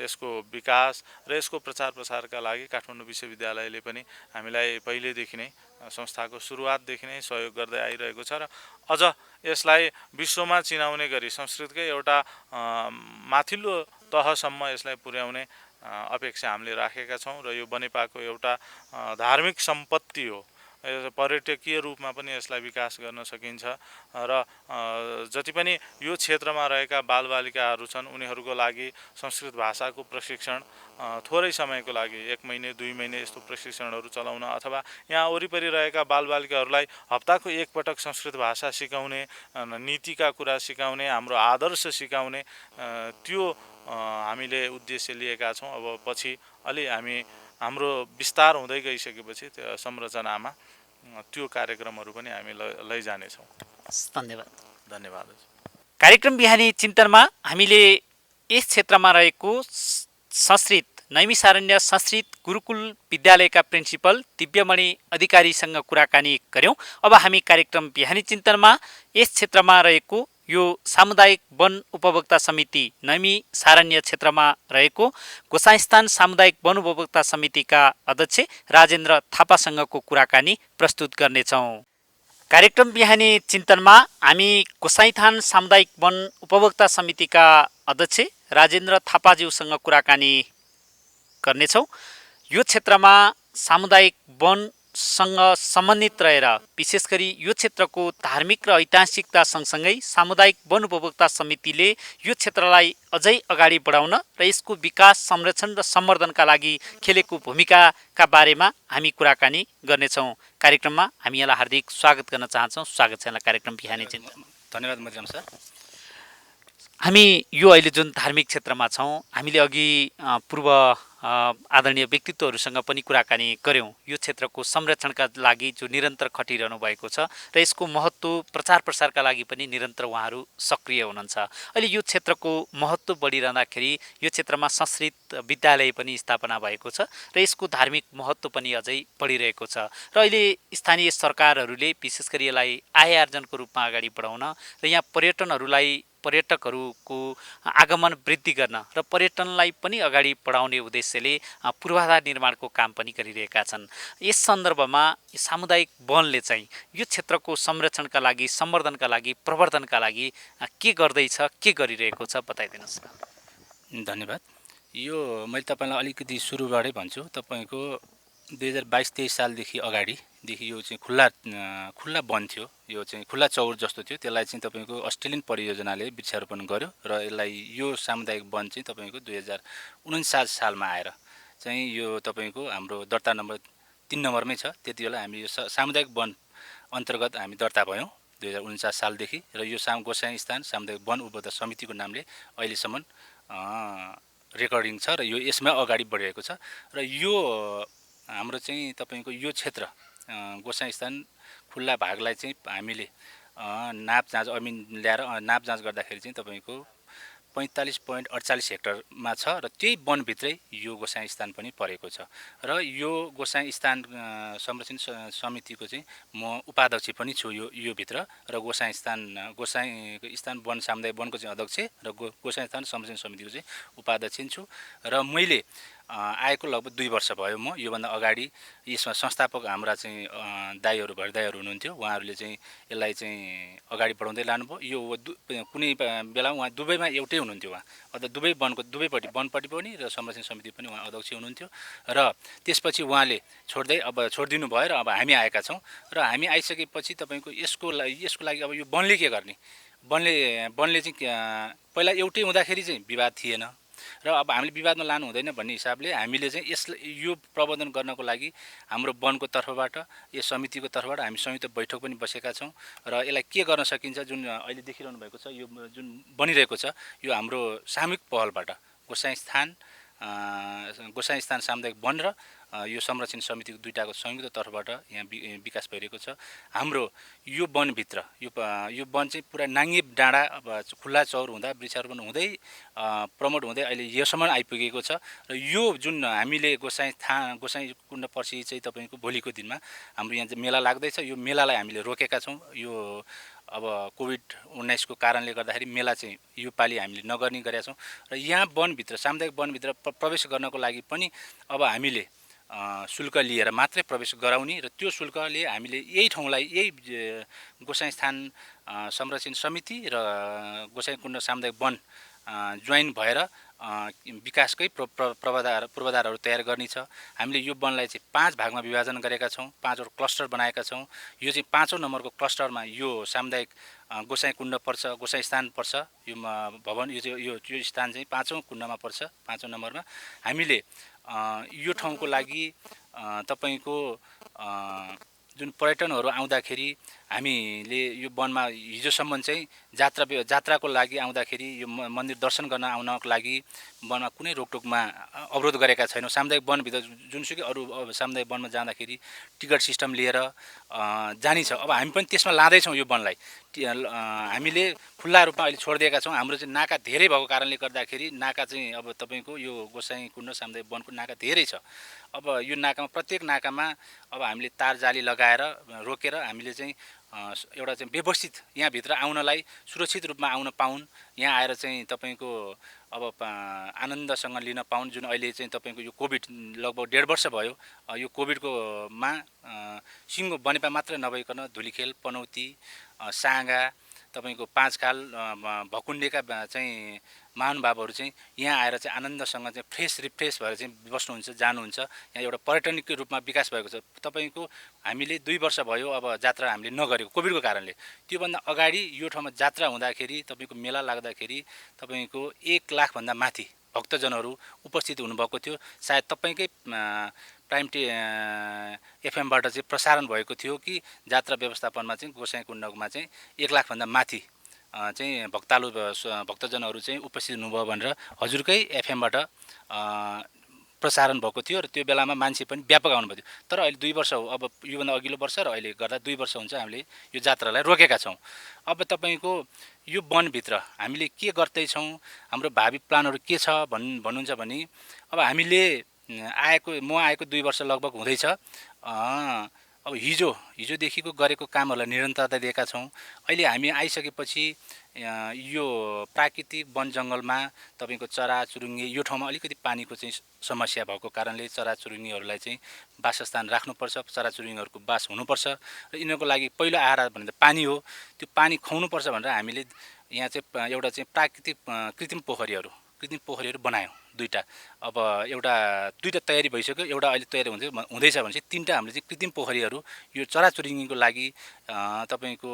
यसको विकास र यसको प्रचार प्रसारका लागि काठमाडौँ विश्वविद्यालयले पनि हामीलाई पहिलेदेखि नै संस्थाको सुरुवातदेखि नै सहयोग गर्दै आइरहेको छ र अझ यसलाई विश्वमा चिनाउने गरी संस्कृतकै एउटा माथिल्लो तहसम्म यसलाई पुर्याउने अपेक्षा हामीले राखेका छौँ र यो बनेपाको एउटा धार्मिक सम्पत्ति हो। पर्यटकीय रूपमा पनि यसलाई विकास गर्न सकिन्छ र जति पनि यो क्षेत्रमा रहेका बालबालिकाहरू छन् उनीहरूको लागि संस्कृत भाषाको प्रशिक्षण थोरै समयको लागि 1 महिना 2 महिना यस्तो प्रशिक्षणहरू चलाउन अथवा यहाँ वरिपरि रहेका बालबालिकाहरूलाई हप्ताको एक पटक संस्कृत भाषा सिकाउने, नीतिका कुरा सिकाउने, हाम्रो आदर्श सिकाउने त्यो हामीले उद्देश्य लिएका छौँ। अब पछि अलि हाम्रो विस्तार हुँदै गइसकेपछि त्यो संरचनामा त्यो कार्यक्रमहरू पनि हामी लैजानेछौँ। धन्यवाद। कार्यक्रम बिहानी चिन्तनमा हामीले यस क्षेत्रमा रहेको संस्कृत नैमिसारण्य संस्कृत गुरुकुल विद्यालयका प्रिन्सिपल दिव्यमणि अधिकारीसँग कुराकानी गर्यौं। अब हामी कार्यक्रम बिहानी चिन्तनमा यस क्षेत्रमा रहेको यो सामुदायिक वन उपभोक्ता समिति नैमिसारण्य क्षेत्रमा रहेको गोसाइस्थान सामुदायिक वन उपभोक्ता समितिका अध्यक्ष राजेन्द्र थापासँगको कुराकानी प्रस्तुत गर्नेछौँ। कार्यक्रम बिहानी चिन्तनमा हामी गोसाइथान सामुदायिक वन उपभोक्ता समितिका अध्यक्ष राजेन्द्र थापाज्यूसँग कुराकानी गर्नेछौँ। यो क्षेत्रमा सामुदायिक वनसँग सम्बन्धित रहेर विशेष गरी यो क्षेत्रको धार्मिक र ऐतिहासिकता सँगसँगै सामुदायिक वन उपभोक्ता समितिले यो क्षेत्रलाई अझै अगाडि बढाउन र यसको विकास, संरक्षण र सम्वर्धनका लागि खेलेको भूमिकाका बारेमा हामी कुराकानी गर्नेछौँ। कार्यक्रममा हामी यहाँलाई हार्दिक स्वागत गर्न चाहन्छौँ। स्वागत छ यहाँलाई कार्यक्रम बिहानी चिन्तन। धन्यवाद मरियम सर। हामी यो अहिले जुन धार्मिक क्षेत्रमा छौँ, हामीले अघि पूर्व आदरणीय व्यक्तित्वहरूसँग पनि कुराकानी गऱ्यौँ। यो क्षेत्रको संरक्षणका लागि जो निरन्तर खटिरहनु भएको छ र यसको महत्त्व प्रचार प्रसारका लागि पनि निरन्तर उहाँहरू सक्रिय हुनुहुन्छ। अहिले यो क्षेत्रको महत्त्व बढिरहँदाखेरि यो क्षेत्रमा संस्कृत विद्यालय पनि स्थापना भएको छ र यसको धार्मिक महत्त्व पनि अझै बढिरहेको छ र अहिले स्थानीय सरकारहरूले विशेष गरी यसलाई आय आर्जनको रूपमा अगाडि बढाउन र यहाँ पर्यटनहरूलाई पर्यटकहरूको आगमन वृद्धि गर्न र पर्यटनलाई पनि अगाडि बढाउने उद्देश्यले पूर्वाधार निर्माणको काम पनि गरिरहेका छन्। यस सन्दर्भमा सामुदायिक वनले चाहिँ यो क्षेत्रको संरक्षणका लागि, सम्वर्धनका लागि, प्रवर्धनका लागि के गर्दैछ, के गरिरहेको छ बताइदिनुहोस् न। धन्यवाद। यो मैले तपाईँलाई अलिकति सुरुबाटै भन्छु। तपाईँको 2022-23 सालदेखि अगाडिदेखि यो चाहिँ खुल्ला वन थियो। यो चाहिँ खुल्ला चौर जस्तो थियो। त्यसलाई चाहिँ तपाईँको अस्ट्रेलियन परियोजनाले वृक्षारोपण गर्यो र यसलाई यो सामुदायिक वन चाहिँ तपाईँको 2049 सालमा आएर चाहिँ यो तपाईँको हाम्रो दर्ता नम्बर 3 नम्बरमै छ। त्यति बेला हामी यो सामुदायिक वन अन्तर्गत हामी दर्ता भयौँ 2049 सालदेखि र यो गोसाइँ स्थान सामुदायिक वन उपभोक्ता समितिको नामले अहिलेसम्म रेकर्डिङ छ र यो यसमा अगाडि बढिरहेको छ। र यो हाम्रो चाहिँ तपाईँको यो क्षेत्र गोसाइँ स्थान खुल्ला भागलाई चाहिँ हामीले नाप जाँच ल्याएर नाप जाँच गर्दाखेरि चाहिँ तपाईँको 45.48 हेक्टरमा छ र त्यही वनभित्रै यो गोसाइँ स्थान पनि परेको छ। र यो गोसाइँ स्थान संरक्षण समितिको चाहिँ म उपाध्यक्ष पनि छु यो भित्र र गोसाइँ स्थान वन सामुदायिक वनको चाहिँ अध्यक्ष र गोसाइँ स्थान संरक्षण समितिको चाहिँ उपाध्यक्ष छु। र मैले आएको लगभग 2 वर्ष भयो। म योभन्दा अगाडि यसमा संस्थापक हाम्रा चाहिँ भर दाईहरू हुनुहुन्थ्यो। उहाँहरूले चाहिँ यसलाई चाहिँ अगाडि बढाउँदै लानुभयो। यो कुनै बेला उहाँ दुबईमा एउटै हुनुहुन्थ्यो। उहाँ अथवा दुबई वनको दुवैपट्टि वनपट्टि पनि र संरक्षण समिति पनि उहाँ अध्यक्ष हुनुहुन्थ्यो। र त्यसपछि उहाँले छोडिदिनु भयो र अब हामी आएका छौँ। र हामी आइसकेपछि तपाईँको यसको लागि अब यो वनले के गर्ने, वनले चाहिँ पहिला एउटै हुँदाखेरि चाहिँ विवाद थिएन र अब हामीले विवादमा लानु हुँदैन भन्ने हिसाबले हामीले चाहिँ यो प्रबन्धन गर्नको लागि हाम्रो वनको तर्फबाट यस समितिको तर्फबाट हामी संयुक्त बैठक पनि बसेका छौँ। र यसलाई के गर्न सकिन्छ, जुन अहिले देखिरहनु भएको छ यो जुन बनिरहेको छ यो हाम्रो सामूहिक पहलबाट गोसाइँ स्थान सामुदायिक वन र यो संरक्षण समितिको दुईटाको संयुक्त तर्फबाट यहाँ विकास भइरहेको छ। हाम्रो यो वनभित्र यो वन चाहिँ पुरा नाङ्गे डाँडा खुल्ला चौर हुँदा वृक्षारोपण हुँदै प्रमोट हुँदै अहिले योसम्म आइपुगेको छ। र यो जुन हामीले गोसाइँ कुण्ड पर्सि चाहिँ तपाईँको भोलिको दिनमा हाम्रो यहाँ चाहिँ मेला लाग्दैछ। यो मेलालाई हामीले रोकेका छौँ। यो अब कोभिड-19 को कारणले गर्दाखेरि मेला चाहिँ यो पालि हामीले नगर्ने गरेका छौँ। र यहाँ वनभित्र सामुदायिक वनभित्र प्रवेश गर्नको लागि पनि अब हामीले शुल्क लिएर मात्रै प्रवेश गराउने र त्यो शुल्कले हामीले यही ठाउँलाई यही गोसाइँ स्थान संरक्षण समिति र गोसाइँ कुण्ड सामुदायिक वन जोइन भएर विकासकै पूर्वाधारहरू तयार गर्ने छ। हामीले यो वनलाई चाहिँ 5 भागमा विभाजन गरेका छौँ, 5वटा क्लस्टर बनाएका छौँ। यो चाहिँ 5औं नम्बरको क्लस्टरमा यो सामुदायिक गोसाइँ कुण्ड पर्छ, गोसाइँ स्थान पर्छ। यो भवन यो स्थान चाहिँ 5औं कुण्डमा पर्छ, 5औं नम्बरमा। हामीले यो ठाउँको लागि तपाईको जुन पर्यटनहरू आउँदाखेरि हामीले यो वनमा हिजोसम्म चाहिँ जात्राको लागि आउँदाखेरि यो मन्दिर दर्शन गर्न आउनको लागि वनमा कुनै रोकटोकमा अवरोध गरेका छैनौँ। सामुदायिक वनभित्र जुनसुकै अरू सामुदायिक वनमा जाँदाखेरि टिकट सिस्टम लिएर जाने छ। अब हामी पनि त्यसमा लाँदैछौँ। यो वनलाई हामीले खुल्ला रूपमा अहिले छोडिदिएका छौँ। हाम्रो चाहिँ नाका धेरै भएको कारणले गर्दाखेरि नाका चाहिँ अब तपाईँको यो गोसाइँ कुण्ड सामुदायिक वनको नाका धेरै छ। अब यो नाकामा प्रत्येक नाकामा अब हामीले तार जाली लगाएर रोकेर हामीले चाहिँ एउटा चाहिँ व्यवस्थित यहाँभित्र आउनलाई सुरक्षित रूपमा आउन पाउन्, यहाँ आएर चाहिँ तपाईँको अब आनन्दसँग लिन पाउन्। जुन अहिले चाहिँ तपाईँको यो कोभिड लगभग 1.5 वर्ष भयो। यो कोभिडकोमा सिङ्गो बनेपा मात्र नभइकन धुलीखेल, पनौती, साँगा, तपाईँको 5 खाल भकुण्डेका चाहिँ महानुभावहरू चाहिँ यहाँ आएर चाहिँ आनन्दसँग चाहिँ रिफ्रेस भएर चाहिँ बस्नुहुन्छ, जानुहुन्छ। यहाँ एउटा पर्यटनिक रूपमा विकास भएको छ। तपाईँको हामीले 2 वर्ष भयो अब जात्रा हामीले नगरेको कोभिडको कारणले। त्योभन्दा अगाडि यो ठाउँमा जात्रा हुँदाखेरि तपाईँको मेला लाग्दाखेरि तपाईँको 1 लाखभन्दा माथि भक्तजनहरू उपस्थित हुनुभएको थियो। सायद तपाईँकै प्राइम एफएमबाट चाहिँ प्रसारण भएको थियो कि जात्रा व्यवस्थापनमा चाहिँ गोसाइँ कुण्डमा चाहिँ 1 लाखभन्दा माथि चाहिँ भक्तजनहरू चाहिँ उपस्थित हुनुभयो भनेर हजुरकै एफएमबाट प्रसारण भएको थियो र त्यो बेलामा मान्छे पनि व्यापक आउनुभएको थियो। तर अहिले 2 वर्ष हो, अब योभन्दा अघिल्लो वर्ष र अहिले गर्दा 2 वर्ष हुन्छ हामीले यो जात्रालाई रोकेका छौँ। अब तपाईँको यो वनभित्र हामीले के गर्दैछौँ, हाम्रो भावी प्लानहरू के छ भन्नुहुन्छ भने अब हामीले म आएको 2 वर्ष लगभग हुँदैछ। अब हिजोदेखिको गरेको कामहरूलाई निरन्तरता दिएका छौँ। अहिले हामी आइसकेपछि यो प्राकृतिक वन जङ्गलमा तपाईँको चराचुरुङ्गी यो ठाउँमा अलिकति पानीको चाहिँ समस्या भएको कारणले चराचुरुङ्गीहरूलाई चाहिँ वासस्थान राख्नुपर्छ, चराचुरुङ्गीहरूको बास हुनुपर्छ र यिनीहरूको लागि पहिलो आहार भनेर पानी हो। त्यो पानी खुवाउनुपर्छ भनेर हामीले यहाँ चाहिँ एउटा चाहिँ प्राकृतिक कृत्रिम पोखरीहरू बनायौँ दुईवटा। अब दुईवटा तयारी भइसक्यो, एउटा अहिले तयारी हुँदैछ भने चाहिँ तीनवटा हामीले चाहिँ कृत्रिम पोखरीहरू यो चराचुरुङ्गीको लागि तपाईँको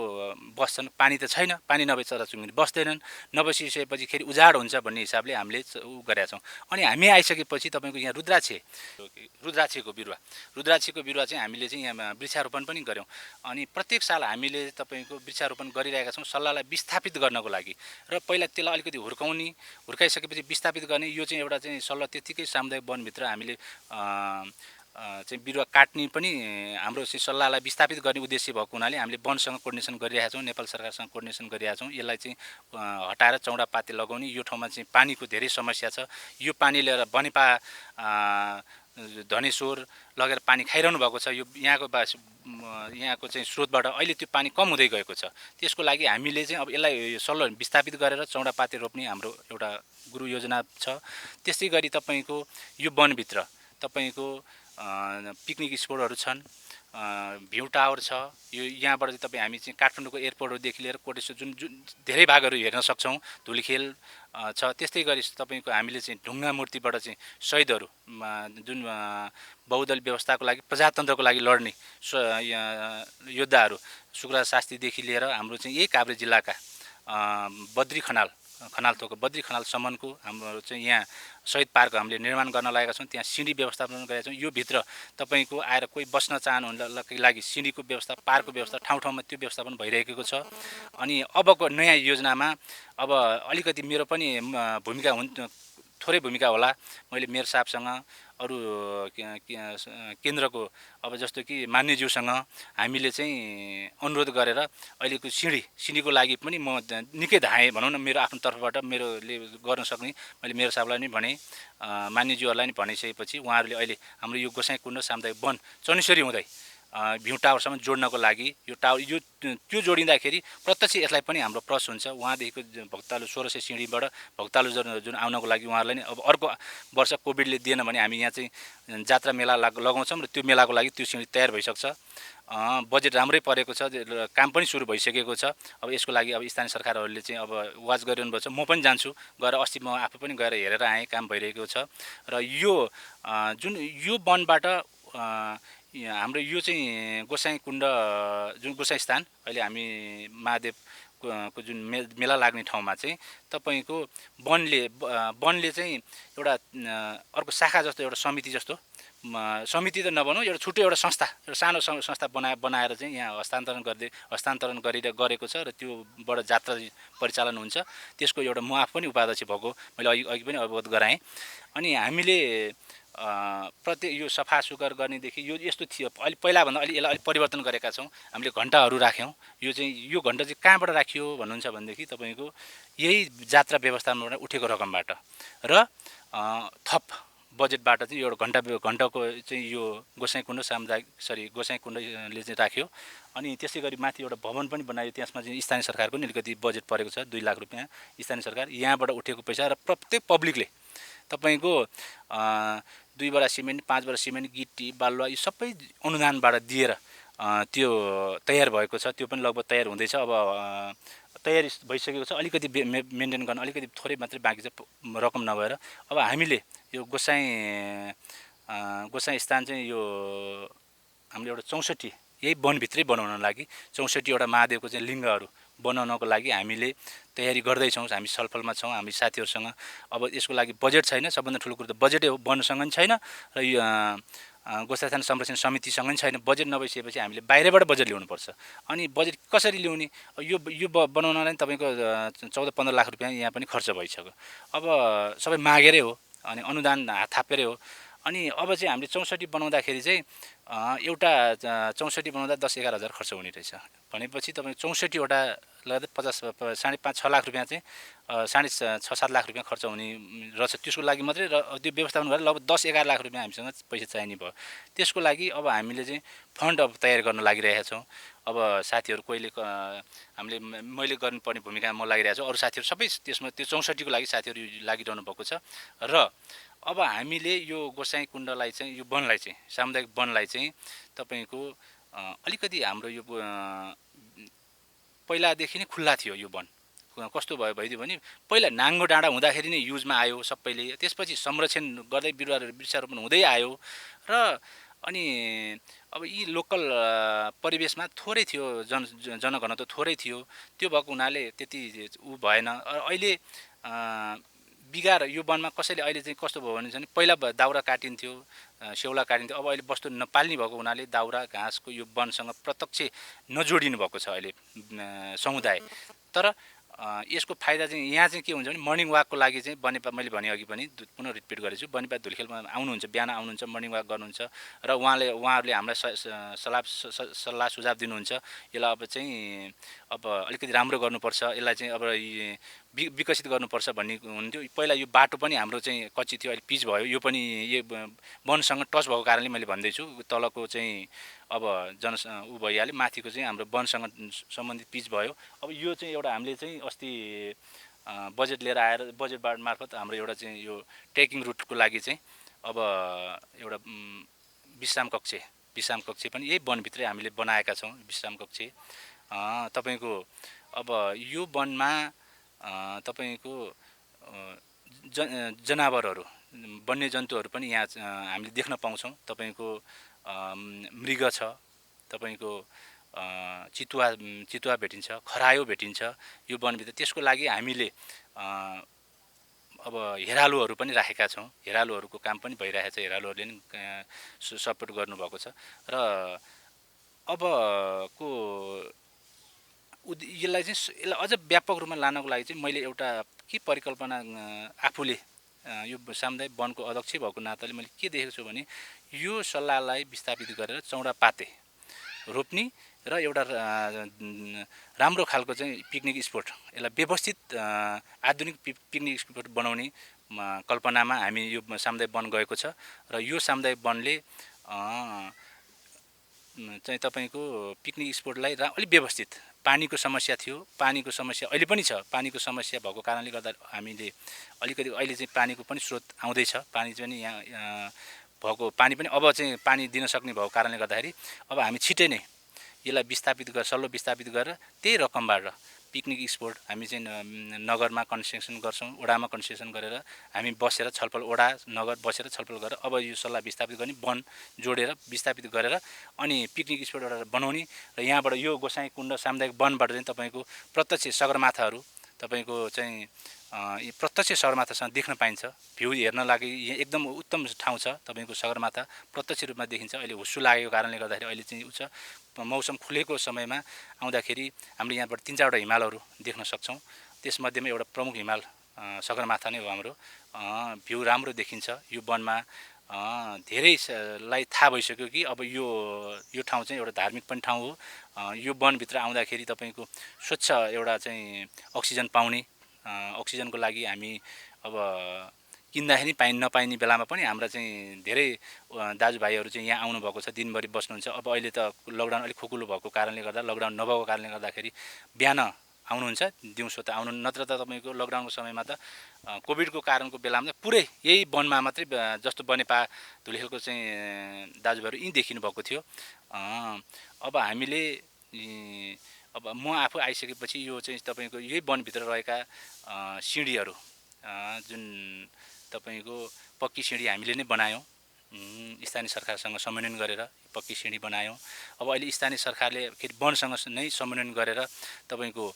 बस्छन्। पानी त छैन, पानी नभए चराचुरुङ्गी बस्दैनन्, नबसिसकेपछि फेरि उजाड हुन्छ भन्ने हिसाबले हामीले गरेका छौँ। अनि हामी आइसकेपछि तपाईँको यहाँ रुद्राक्षीको बिरुवा चाहिँ हामीले चाहिँ यहाँ वृक्षारोपण पनि गऱ्यौँ। अनि प्रत्येक साल हामीले तपाईँको वृक्षारोपण गरिरहेका छौँ सल्लाहलाई विस्थापित गर्नको लागि र पहिला त्यसलाई अलिकति हुर्काइसकेपछि विस्थापित गर्ने। यो चाहिँ एउटा चाहिँ सल्लाह त्यतिकै सामुदायिक वनभित्र हामीले चाहिँ बिरुवा काट्ने पनि हाम्रो चाहिँ सल्लाहलाई विस्थापित गर्ने उद्देश्य भएको हुनाले हामीले वनसँग कोर्डिनेसन गरिरहेका छौँ, नेपाल सरकारसँग कोर्डिनेसन गरिरहेका छौँ। यसलाई चाहिँ हटाएर चौडापाते लगाउने। यो ठाउँमा चाहिँ पानीको धेरै समस्या छ। यो पानी लिएर बनेपा धनेश्वर लगेर पानी खाइरहनु भएको छ। यो यहाँको चाहिँ स्रोतबाट अहिले त्यो पानी कम हुँदै गएको छ। त्यसको लागि हामीले चाहिँ अब यसलाई सल्लाह विस्थापित गरेर चौडापाते रोप्ने हाम्रो एउटा गुरु योजना छ। त्यस्तै गरी तपाईँको यो वनभित्र तपाईँको पिकनिक स्पोटहरू छन्, भ्यू टावर छ। यो यहाँबाट चाहिँ तपाईँ हामी चाहिँ काठमाडौँको एयरपोर्टदेखि लिएर कोटेश्वर जुन धेरै भागहरू हेर्न सक्छौँ, धुलीखेल छ। त्यस्तै गरी तपाईँको हामीले चाहिँ ढुङ्गा मूर्तिबाट चाहिँ शहीदहरू जुन बहुदलीय व्यवस्थाको लागि प्रजातन्त्रको लागि लड्ने योद्धाहरू सुकराज शास्त्रीदेखि लिएर हाम्रो चाहिँ यही काभ्रे जिल्लाका बद्री खनालसम्मको हाम्रो चाहिँ यहाँ शहीद पार्क हामीले निर्माण गर्न लागेका छौँ। त्यहाँ सिँढी व्यवस्थापन गरेका छौँ। यो भित्र तपाईँको आएर कोही बस्न चाहनुहुनेको लागि सिँढीको व्यवस्था, पार्कको व्यवस्था ठाउँ त्यो व्यवस्थापन भइरहेको छ। अनि अबको नयाँ योजनामा अब अलिकति मेरो पनि थोरै भूमिका होला। मैले मेयर साहबसँग अरू केन्द्रको अब जस्तो कि मान्यज्यूसँग हामीले चाहिँ अनुरोध गरेर अहिलेको सिँढीको लागि पनि म निकै धाएँ भनौँ न। मेरो आफ्नो तर्फबाट मेरोले गर्न सक्ने मैले मेयर साहबलाई पनि भने, मान्यज्यूहरूलाई पनि भनिसकेपछि उहाँहरूले अहिले हाम्रो यो गोसाइँकुण्ड सामुदायिक वन चनेश्वरी हुँदै भ्यू टावरसम्म जोड्नको लागि त्यो जोडिँदाखेरि प्रत्यक्ष यसलाई पनि हाम्रो प्लस हुन्छ। उहाँदेखिको भक्तालु 1600 सिँढीबाट भक्तालु जुन आउनको लागि उहाँहरूलाई नि अब अर्को वर्ष कोभिडले दिएन भने हामी यहाँ चाहिँ जात्रा मेला लगाउँछौँ र त्यो मेलाको लागि त्यो सिँढी तयार भइसक्छ। बजेट राम्रै परेको छ, काम पनि सुरु भइसकेको छ। अब यसको लागि अब स्थानीय सरकारहरूले चाहिँ अब वाच गरिरहनु भएको छ। म पनि जान्छु, गएर अस्ति म आफू पनि गएर हेरेर आएँ, काम भइरहेको छ। र यो वनबाट हाम्रो यो चाहिँ गोसाइँकुण्ड जुन गोसाइँ स्थान अहिले हामी महादेवको जुन मेला लाग्ने ठाउँमा चाहिँ तपाईँको वनले चाहिँ एउटा अर्को शाखा जस्तो एउटा समिति त नभनौँ, एउटा छुट्टै एउटा सानो संस्था बनाएर चाहिँ यहाँ हस्तान्तरण गरेको छ र त्योबाट जात्रा परिचालन हुन्छ। त्यसको एउटा म आफू पनि उपाध्यक्ष भएको मैले अघि पनि अवगत गराएँ। अनि हामीले प्रत्येक यो सफा सुग्घर गर्नेदेखि यो यस्तो थियो। अहिले पहिलाभन्दा यसलाई अलिक परिवर्तन गरेका छौँ। हामीले घन्टाहरू राख्यौँ। यो घन्टा चाहिँ कहाँबाट राखियो भन्नुहुन्छ भनेदेखि तपाईँको यही जात्रा व्यवस्थापनबाट उठेको रकमबाट र थप बजेटबाट चाहिँ एउटा घन्टाको चाहिँ यो गोसाइँकुण्ड गोसाइँकुण्डले चाहिँ राख्यो। अनि त्यसै गरी माथि एउटा भवन पनि बनायो। त्यसमा चाहिँ स्थानीय सरकारको नि अलिकति बजेट परेको छ, 2 लाख रुपियाँ स्थानीय सरकार यहाँबाट उठेको पैसा र प्रत्येक पब्लिकले तपाईँको 2 बरा सिमेन्ट, 5 बरा सिमेन्ट, गिटी, बालुवा यो सबै अनुदानबाट दिएर त्यो तयार भएको छ। त्यो पनि लगभग तयार हुँदैछ। अब तयारी भइसकेको छ। अलिकति मेन्टेन गर्न अलिकति थोरै मात्रै बाँकी छ, रकम नभएर। अब हामीले यो गोसाइँ स्थान चाहिँ यो हामीले एउटा 64 यही वनभित्रै बनाउन लागि 64वटा महादेवको चाहिँ लिङ्गहरू बनाउनको लागि हामीले तयारी गर्दैछौँ। हामी छलफलमा छौँ हामी साथीहरूसँग। अब यसको लागि बजेट छैन। सबभन्दा ठुलो कुरो त बजेटै हो। वनसँग पनि छैन र यो गोसाइँ संरक्षण समितिसँग पनि छैन। बजेट नभइसकेपछि हामीले बाहिरबाट बजेट ल्याउनुपर्छ। अनि बजेट कसरी ल्याउने? यो बनाउनलाई तपाईँको 14-15 लाख रुपियाँ यहाँ पनि खर्च भइसक्यो। अब सबै मागेरै हो अनि अनुदान हात थापेरै हो। अनि अब चाहिँ हामीले 64 बनाउँदाखेरि चाहिँ एउटा 64 बनाउँदा 10-11 हजार खर्च हुने रहेछ। भनेपछि तपाईँ 64वटा लगभग 5.5-6 लाख रुपियाँ चाहिँ 6.5-7 लाख रुपियाँ खर्च हुने रहेछ। त्यसको लागि मात्रै त्यो व्यवस्थापन गरेर लगभग 10-11 लाख रुपियाँ हामीसँग पैसा चाहिने भयो। त्यसको लागि अब हामीले चाहिँ फन्ड अब तयार गर्न लागिरहेका छौँ। अब साथीहरू कोहीले हामीले मैले गर्नुपर्ने भूमिका म लागिरहेको छु, अरू साथीहरू सबै त्यसमा त्यो 64 को लागि साथीहरू लागिरहनु भएको छ। र अब हामीले यो गोसाइँ कुण्डलाई चाहिँ यो वनलाई चाहिँ सामुदायिक वनलाई चाहिँ तपाईँको अलिकति हाम्रो यो पहिलादेखि नै खुल्ला थियो यो वन। कस्तो भइदियो भने पहिला नाङ्गो डाँडा हुँदाखेरि नै युजमा आयो सबैले, त्यसपछि संरक्षण गर्दै वृक्षारोपण हुँदै आयो र अनि अब यी लोकल परिवेशमा थोरै थियो, जनघनत्व थोरै थियो। त्यो भएको हुनाले त्यति भएन। अहिले बिगार यो वनमा कसैले अहिले चाहिँ कस्तो भयो भने पहिला दाउरा काटिन्थ्यो, स्याउला काटिन्थ्यो। अब अहिले वस्तु नपाल्ने भएको हुनाले दाउरा घाँसको यो वनसँग प्रत्यक्ष नजोडिनु भएको छ अहिले समुदाय। तर यसको फाइदा चाहिँ यहाँ चाहिँ के हुन्छ भने मर्निङ वाकको लागि चाहिँ बनेपा, मैले भने अघि पनि पुनः रिपिट गरेछु, बनेपा धुलिखेलमा आउनुहुन्छ, बिहान आउनुहुन्छ, मर्निङ वाक गर्नुहुन्छ र उहाँहरूले हामीलाई सल्लाह सुझाव दिनुहुन्छ। यसलाई अब चाहिँ अब अलिकति राम्रो गर्नुपर्छ, यसलाई चाहिँ अब विकसित गर्नुपर्छ भन्ने हुन्थ्यो। पहिला यो बाटो पनि हाम्रो चाहिँ कच्ची थियो, अहिले पिच भयो। यो पनि वनसँग टच भएको कारणले मैले भन्दैछु। तलको चाहिँ अब ऊ भइहाल्यो, माथिको चाहिँ हाम्रो वनसँग सम्बन्धित पिच भयो। अब यो चाहिँ एउटा हामीले चाहिँ अस्ति बजेट लिएर आएर बजेट मार्फत हाम्रो एउटा चाहिँ यो ट्रेकिङ रुटको लागि चाहिँ अब एउटा विश्राम कक्ष पनि यही वनभित्रै हामीले बनाएका छौँ। विश्राम कक्ष तपाईँको अब यो वनमा तपाईँको जनावरहरू, वन्यजन्तुहरू पनि यहाँ हामीले देख्न पाउँछौँ। तपाईँको मृग छ, तपाईँको चितुवा भेटिन्छ, खरायो भेटिन्छ यो वनभित्र। त्यसको लागि हामीले अब हेरालुहरू पनि राखेका छौँ। हेरालुहरूको काम पनि भइरहेको छ, हेरालुहरूले पनि सपोर्ट गर्नुभएको छ। र अबको यसलाई अझ व्यापक रूपमा लानको लागि चाहिँ मैले एउटा के परिकल्पना आफूले यो सामुदायिक वनको अध्यक्ष भएको नाताले मैले के देखेको छु भने यो सल्लाहलाई विस्थापित गरेर चौडापाते रोप्ने र एउटा राम्रो खालको चाहिँ पिकनिक स्पोट, यसलाई व्यवस्थित आधुनिक पिकनिक स्पोट बनाउने कल्पनामा हामी यो सामुदायिक वन गएको छ। र यो सामुदायिक वनले चाहिँ तपाईँको पिकनिक स्पोटलाई अलिक व्यवस्थित, पानीको समस्या थियो, पानीको समस्या अहिले पनि छ। पानीको समस्या भएको कारणले गर्दा हामीले अलिकति अहिले चाहिँ पानीको पनि स्रोत आउँदैछ। पानी चाहिँ यहाँ भएको पानी पनि अब चाहिँ पानी दिन सक्ने भएको कारणले गर्दाखेरि अब हामी छिटै नै यसलाई सल्लो विस्थापित गरेर त्यही रकमबाट पिकनिक स्पोट हामी चाहिँ नगरमा कन्स्ट्रक्सन गर्छौँ, वडामा कन्स्ट्रक्सन गरेर हामी बसेर छलफल, वडा नगर बसेर छलफल गरेर अब यो सल्लाह विस्थापित गर्ने, वन जोडेर विस्थापित गरेर अनि पिकनिक स्पोट एउटा बनाउने र यहाँबाट यो गोसाइँ कुण्ड सामुदायिक वनबाट चाहिँ तपाईँको प्रत्यक्ष सगरमाथाहरू तपाईँको चाहिँ प्रत्यक्ष सगरमाथासँग देख्न पाइन्छ। भ्यू हेर्न लागि यहाँ एकदम उत्तम ठाउँ छ। तपाईँको सगरमाथा प्रत्यक्ष रूपमा देखिन्छ। अहिले हुस्सु लागेको कारणले गर्दाखेरि अहिले चाहिँ उच्च मौसम खुलेको समयमा आउँदाखेरि हामीले यहाँबाट 3-4वटा हिमालहरू देख्न सक्छौँ। त्यसमध्येमा एउटा प्रमुख हिमाल सगरमाथा नै हो हाम्रो। भ्यू राम्रो देखिन्छ। यो वनमा धेरैलाई थाहा भइसक्यो कि अब यो ठाउँ चाहिँ एउटा धार्मिक पनि ठाउँ हो। यो वनभित्र आउँदाखेरि तपाईँको स्वच्छ एउटा चाहिँ अक्सिजन पाउने, अक्सिजनको लागि हामी अब किन्दाखेरि नपाइने बेलामा पनि हाम्रा चाहिँ धेरै दाजुभाइहरू चाहिँ यहाँ आउनुभएको छ, दिनभरि बस्नुहुन्छ। अब अहिले त लकडाउन अलिक खुकुलो भएको कारणले गर्दा, लकडाउन नभएको कारणले गर्दाखेरि बिहान आउनुहुन्छ, दिउँसो त आउनु, नत्र त तपाईँको लकडाउनको समयमा त कोभिडको कारणको बेलामा त पुरै यही वनमा मात्रै जस्तो बनेपा धुलिखेलको चाहिँ दाजुभाइहरू यहीँ देखिनु भएको थियो। अब हामीले अब म आफू आइसकेपछि यो चाहिँ तपाईँको यही वनभित्र रहेका सिँढीहरू जुन तपाईँको पक्की सिँढी हामीले नै बनायौँ, स्थानीय सरकारसँग समन्वयन गरेर पक्की सिँढी बनायौँ। अब अहिले स्थानीय सरकारले फेरि वनसँग नै समन्वयन गरेर तपाईँको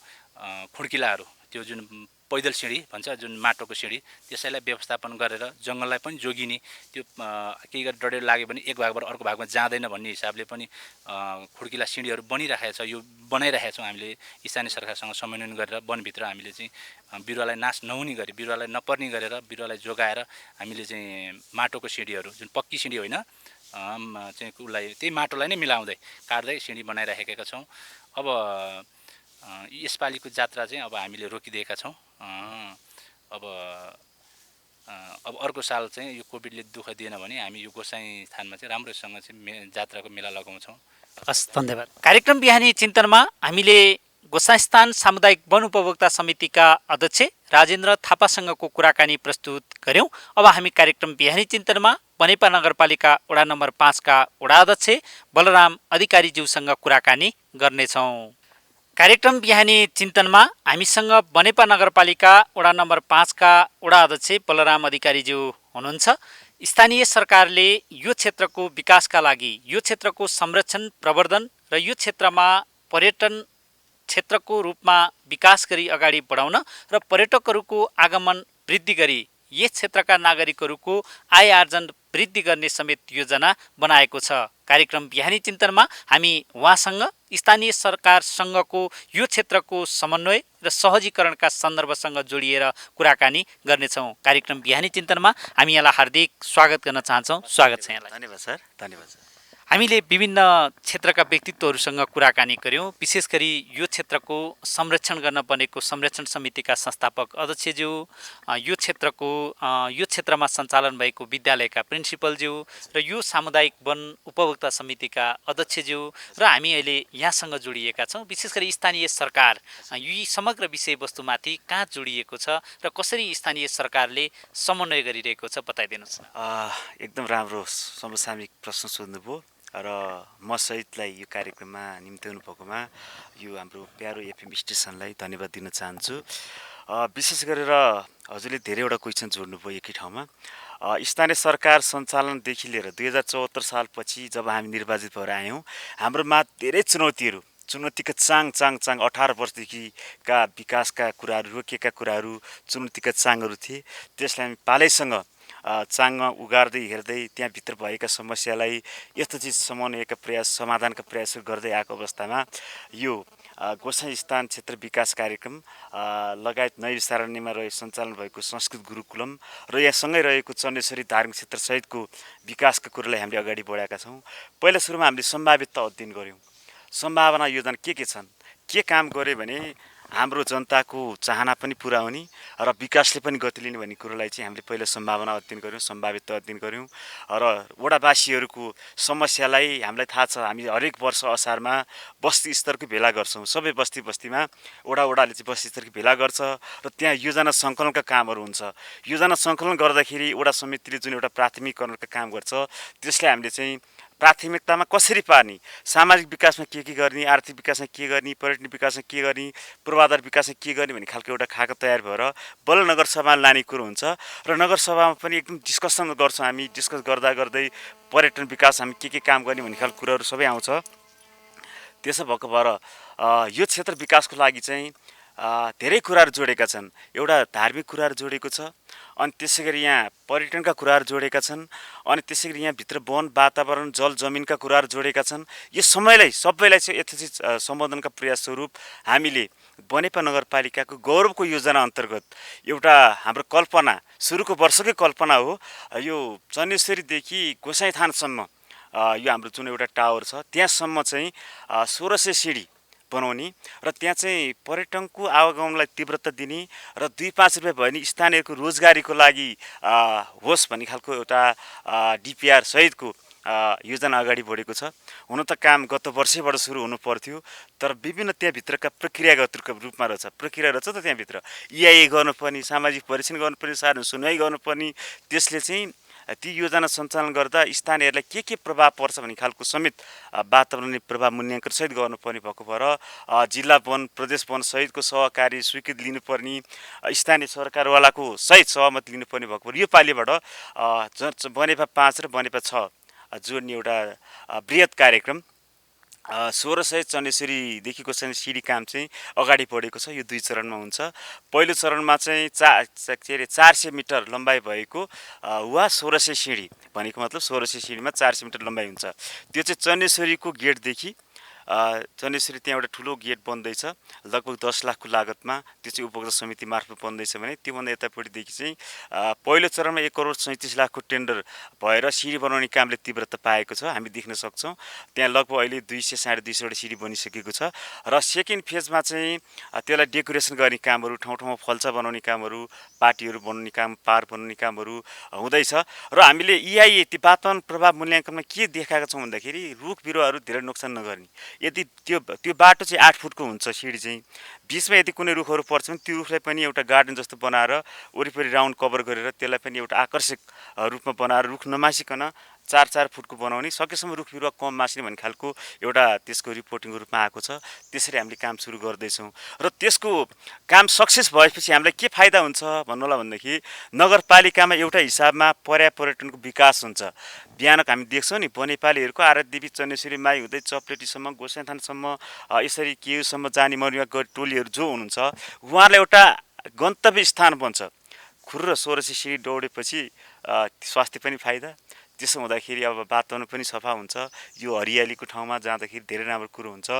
खुड्किलाहरू, त्यो जुन पैदल सिँढी भन्छ, जुन माटोको सिँढी, त्यसैलाई व्यवस्थापन गरेर जङ्गललाई पनि जोगिने, त्यो केही गरेर डढेलो लाग्यो भने एक भागबाट अर्को भागमा जाँदैन भन्ने हिसाबले पनि खुड्किला सिँढीहरू बनिरहेको छ। यो बनाइरहेका छौँ हामीले स्थानीय सरकारसँग समन्वयन गरेर वनभित्र हामीले चाहिँ बिरुवालाई नाश नहुने गरी, बिरुवालाई नपर्ने गरेर, बिरुवालाई जोगाएर हामीले चाहिँ माटोको सिँढीहरू, जुन पक्की सिँढी होइन चाहिँ उसलाई त्यही माटोलाई नै मिलाउँदै काट्दै सिँढी बनाइराखेका छौँ। अब यसपालिको जात्रा चाहिँ अब हामीले रोकिदिएका छौँ। अब अर्को साल चाहिँ यो कोभिडले दुःख दिएन भने हामी यो गोसाइँ थानमा चाहिँ राम्रोसँग चाहिँ जात्राको मेला लगाउँछौँ। हस्, धन्यवाद। कार्यक्रम बिहानी चिन्तनमा हामीले गोसाइँस्थान सामुदायिक वन उपभोक्ता समितिका अध्यक्ष राजेन्द्र थापासँगको कुराकानी प्रस्तुत गर्यौं। अब हामी कार्यक्रम बिहानी चिन्तनमा बनेपा नगरपालिका वडा नम्बर 5 का वडा अध्यक्ष बलराम अधिकारीज्यूसँग कुराकानी गर्नेछौँ। कार्यक्रम बिहानी चिन्तनमा हामीसँग बनेपा नगरपालिका वडा नम्बर 5 का वडा अध्यक्ष बलराम अधिकारीज्यू हुनुहुन्छ। स्थानीय सरकारले यो क्षेत्रको विकासका लागि, यो क्षेत्रको संरक्षण प्रवर्धन र यो क्षेत्रमा पर्यटन क्षेत्रको रूपमा विकास गरी अगाडि बढाउन र पर्यटकहरूको आगमन वृद्धि गरी यस क्षेत्रका नागरिकहरूको आय आर्जन वृद्धि गर्ने समेत योजना बनाएको छ। कार्यक्रम बिहानी चिन्तनमा हामी उहाँसँग स्थानीय सरकारसँगको यो क्षेत्रको समन्वय र सहजीकरणका सन्दर्भसँग जोडिएर कुराकानी गर्नेछौँ। कार्यक्रम बिहानी चिन्तनमा हामी यहाँलाई हार्दिक स्वागत गर्न चाहन्छौँ। स्वागत छ यहाँलाई। धन्यवाद सर। धन्यवाद सर। हामीले विभिन्न क्षेत्रका व्यक्तित्वहरूसँग कुराकानी गर्यौँ। विशेष गरी यो क्षेत्रको संरक्षण गर्न बनेको संरक्षण समितिका संस्थापक अध्यक्षज्यू, यो क्षेत्रमा सञ्चालन भएको विद्यालयका प्रिन्सिपलज्यू र यो सामुदायिक वन उपभोक्ता समितिका अध्यक्षज्यू र हामी अहिले यहाँसँग जोडिएका छौँ। विशेष गरी स्थानीय सरकार यी समग्र विषयवस्तुमाथि कहाँ जोडिएको छ र कसरी स्थानीय सरकारले समन्वय गरिरहेको छ बताइदिनुहोस् न। एकदम राम्रो समसामयिक प्रश्न सोध्नुभयो र म सहितलाई यो कार्यक्रममा निम्त्याउनु भएकोमा यो हाम्रो प्यारो एफएम स्टेसनलाई धन्यवाद दिन चाहन्छु। विशेष गरेर हजुरले धेरैवटा क्वेसन जोड्नुभयो एकै ठाउँमा। स्थानीय सरकार सञ्चालनदेखि लिएर 2074 सालपछि जब हामी निर्वाचित भएर आयौँ, हाम्रोमा धेरै चुनौतीका चाङ 18 वर्षदेखिका विकासका कुराहरू, रोकिएका कुराहरू, चुनौतीका चाङहरू थिए। त्यसलाई हामी पालैसँग चाङमा उगार्दै हेर्दै त्यहाँभित्र भएका समस्यालाई यथोचित समन्वयका प्रयास, समाधानका प्रयासहरू गर्दै आएको अवस्थामा यो गोसाइँस्थान क्षेत्र विकास कार्यक्रम लगायत नयाँ विस्तारणीमा सञ्चालन भएको संस्कृत गुरुकुलम र यहाँसँगै रहेको चण्डेश्वरी धार्मिक क्षेत्र सहितको विकासका कुरालाई हामीले अगाडि बढाएका छौँ। पहिला सुरुमा हामीले सम्भावितता अध्ययन गऱ्यौँ। सम्भावना योजना के छन्, के काम गऱ्यो भने हाम्रो जनताको चाहना पनि पुरा हुने र विकासले पनि गति लिने भन्ने कुरोलाई चाहिँ हामीले पहिला सम्भावना अध्ययन गऱ्यौँ, सम्भावितता अध्ययन गऱ्यौँ र वडावासीहरूको समस्यालाई हामीलाई थाहा छ। हामी हरेक वर्ष असारमा बस्ती स्तरको भेला गर्छौँ। सबै बस्तीमा वडाले चाहिँ बस्ती स्तरको भेला गर्छ र त्यहाँ योजना सङ्कलनका कामहरू हुन्छ। योजना सङ्कलन गर्दाखेरि वडा समितिले जुन एउटा प्राथमिकरणका काम गर्छ, त्यसलाई हामीले चाहिँ प्राथमिकतामा कसरी पार्ने, सामाजिक विकासमा के गर्ने, आर्थिक विकासमा के गर्ने, पर्यटन विकासमा के गर्ने, पूर्वाधार विकासमा के गर्ने भन्ने खालको एउटा खाका तयार भएर बल्ल नगरसभामा लाने कुरो हुन्छ र नगरसभामा पनि एकदम डिस्कसन गर्छौँ। हामी डिस्कस गर्दै पर्यटन विकास हामी के काम गर्ने भन्ने खालको कुराहरू सबै आउँछ। त्यसो भएको भएर यो क्षेत्र विकासको लागि चाहिँ धेरै कुराहरू जोडेका छन्। एउटा धार्मिक कुराहरू जोडेको छ, अनि त्यसै गरी यहाँ पर्यटनका कुराहरू जोडेका छन्, अनि त्यसै गरी यहाँभित्र वन, वातावरण, जल जमिनका कुराहरू जोडेका छन्। यो सबैलाई चाहिँ यथोचित सम्बोधनका प्रयास स्वरूप हामीले बनेपा नगरपालिकाको गौरवको योजना अन्तर्गत एउटा हाम्रो कल्पना, सुरुको वर्षकै कल्पना हो। यो चण्डेश्वरीदेखि गोसाइँथानसम्म यो हाम्रो जुन एउटा टावर छ त्यहाँसम्म चाहिँ 1600 सिडी बनाउने र त्यहाँ चाहिँ पर्यटनको आवागमनलाई तीव्रता दिने र 2-5 रुपियाँ भयो भने स्थानीयको रोजगारीको लागि होस् भन्ने खालको एउटा डिपिआर सहितको योजना अगाडि बढेको छ। हुन त काम गत वर्षैबाट सुरु हुनु पर्थ्यो, तर विभिन्न त्यहाँभित्रका प्रक्रियागत रूपमा रहेछ। प्रक्रिया रहेछ त त्यहाँभित्र इआइए गर्नुपर्ने, सामाजिक परीक्षण गर्नुपर्ने, साधारण सुनवाई गर्नुपर्ने। त्यसले चाहिँ ती योजना सञ्चालन गर्दा स्थानीयहरूलाई के प्रभाव पर्छ भन्ने खालको समेत वातावरणीय प्रभाव मूल्याङ्कन सहित गर्नुपर्ने भएको भएर जिल्ला वन, प्रदेश वन सहितको सहकारी स्वीकृति लिनुपर्ने, स्थानीय सरकारवालाको सहित सहमति लिनुपर्ने भएको भएर यो पालिबाट बनेपा 5 र बनेपा 6 जोड्ने एउटा बृहत कार्यक्रम 1600 चण्डेश्वरीदेखि गोसाइँ सिडी काम चाहिँ अगाडि बढेको छ। यो 2 चरणमा हुन्छ। पहिलो चरणमा चाहिँ 400 मिटर लम्बाइ भएको वा 1600 सिडी भनेको मतलब 1600 सिडीमा 400 मिटर लम्बाइ हुन्छ। त्यो चाहिँ चण्डेश्वरीको गेटदेखि जनेश्वरी त्यहाँ एउटा ठुलो गेट बन्दैछ लगभग 10 लाखको लागतमा, त्यो चाहिँ उपभोक्ता समिति मार्फत बन्दैछ भने त्योभन्दा यतापट्टिदेखि चाहिँ पहिलो चरणमा 1 करोड 37 लाखको टेन्डर भएर सिडी बनाउने कामले तीव्रता पाएको छ, हामी देख्न सक्छौँ। त्यहाँ लगभग अहिले 200 साढे 200वटा सिडी बनिसकेको छ र सेकेन्ड फेजमा चाहिँ त्यसलाई डेकोरेसन गर्ने कामहरू, ठाउँ ठाउँमा फल्चा बनाउने कामहरू, पार्टीहरू बनाउने काम, पार्क बनाउने कामहरू हुँदैछ र हामीले EIA ती वातावरण प्रभाव मूल्याङ्कनमा के देखाएका छौँ भन्दाखेरि रुख बिरुवाहरू धेरै नोक्सान नगर्ने। यदि त्यो बाटो चाहिँ 8 फुटको हुन्छ, सिडी चाहिँ बिचमा यदि कुनै रुखहरू पर्छ भने त्यो रुखलाई पनि एउटा गार्डन जस्तो बनाएर वरिपरि राउन्ड कभर गरेर त्यसलाई पनि एउटा आकर्षक रूपमा बनाएर रुख नमासिकन 4-4 फुटको बनाउने, सकेसम्म रुख बिरुवा कम मासिने भन्ने खालको एउटा त्यसको रिपोर्टिङको रूपमा आएको छ। त्यसरी हामीले काम सुरु गर्दैछौँ र त्यसको काम सक्सेस भएपछि हामीलाई के फाइदा हुन्छ भन्नु होला भन्दाखेरि नगरपालिकामा एउटा हिसाबमा पर्यटनको विकास हुन्छ। बिहानको हामी देख्छौँ नि बनेपालीहरूको आराध्यदेवी चन्नेश्वरी माई हुँदै चप्लेटीसम्म, गोसाइथानसम्म, यसरी केयुसम्म जाने मरुवा टोलीहरू जो हुनुहुन्छ उहाँहरूलाई एउटा गन्तव्य स्थान बन्छ। खुर्र 1600 सिडी दौडेपछि स्वास्थ्य पनि फाइदा, त्यसो हुँदाखेरि अब वातावरण पनि सफा हुन्छ, यो हरियालीको ठाउँमा जाँदाखेरि धेरै राम्रो कुरो हुन्छ।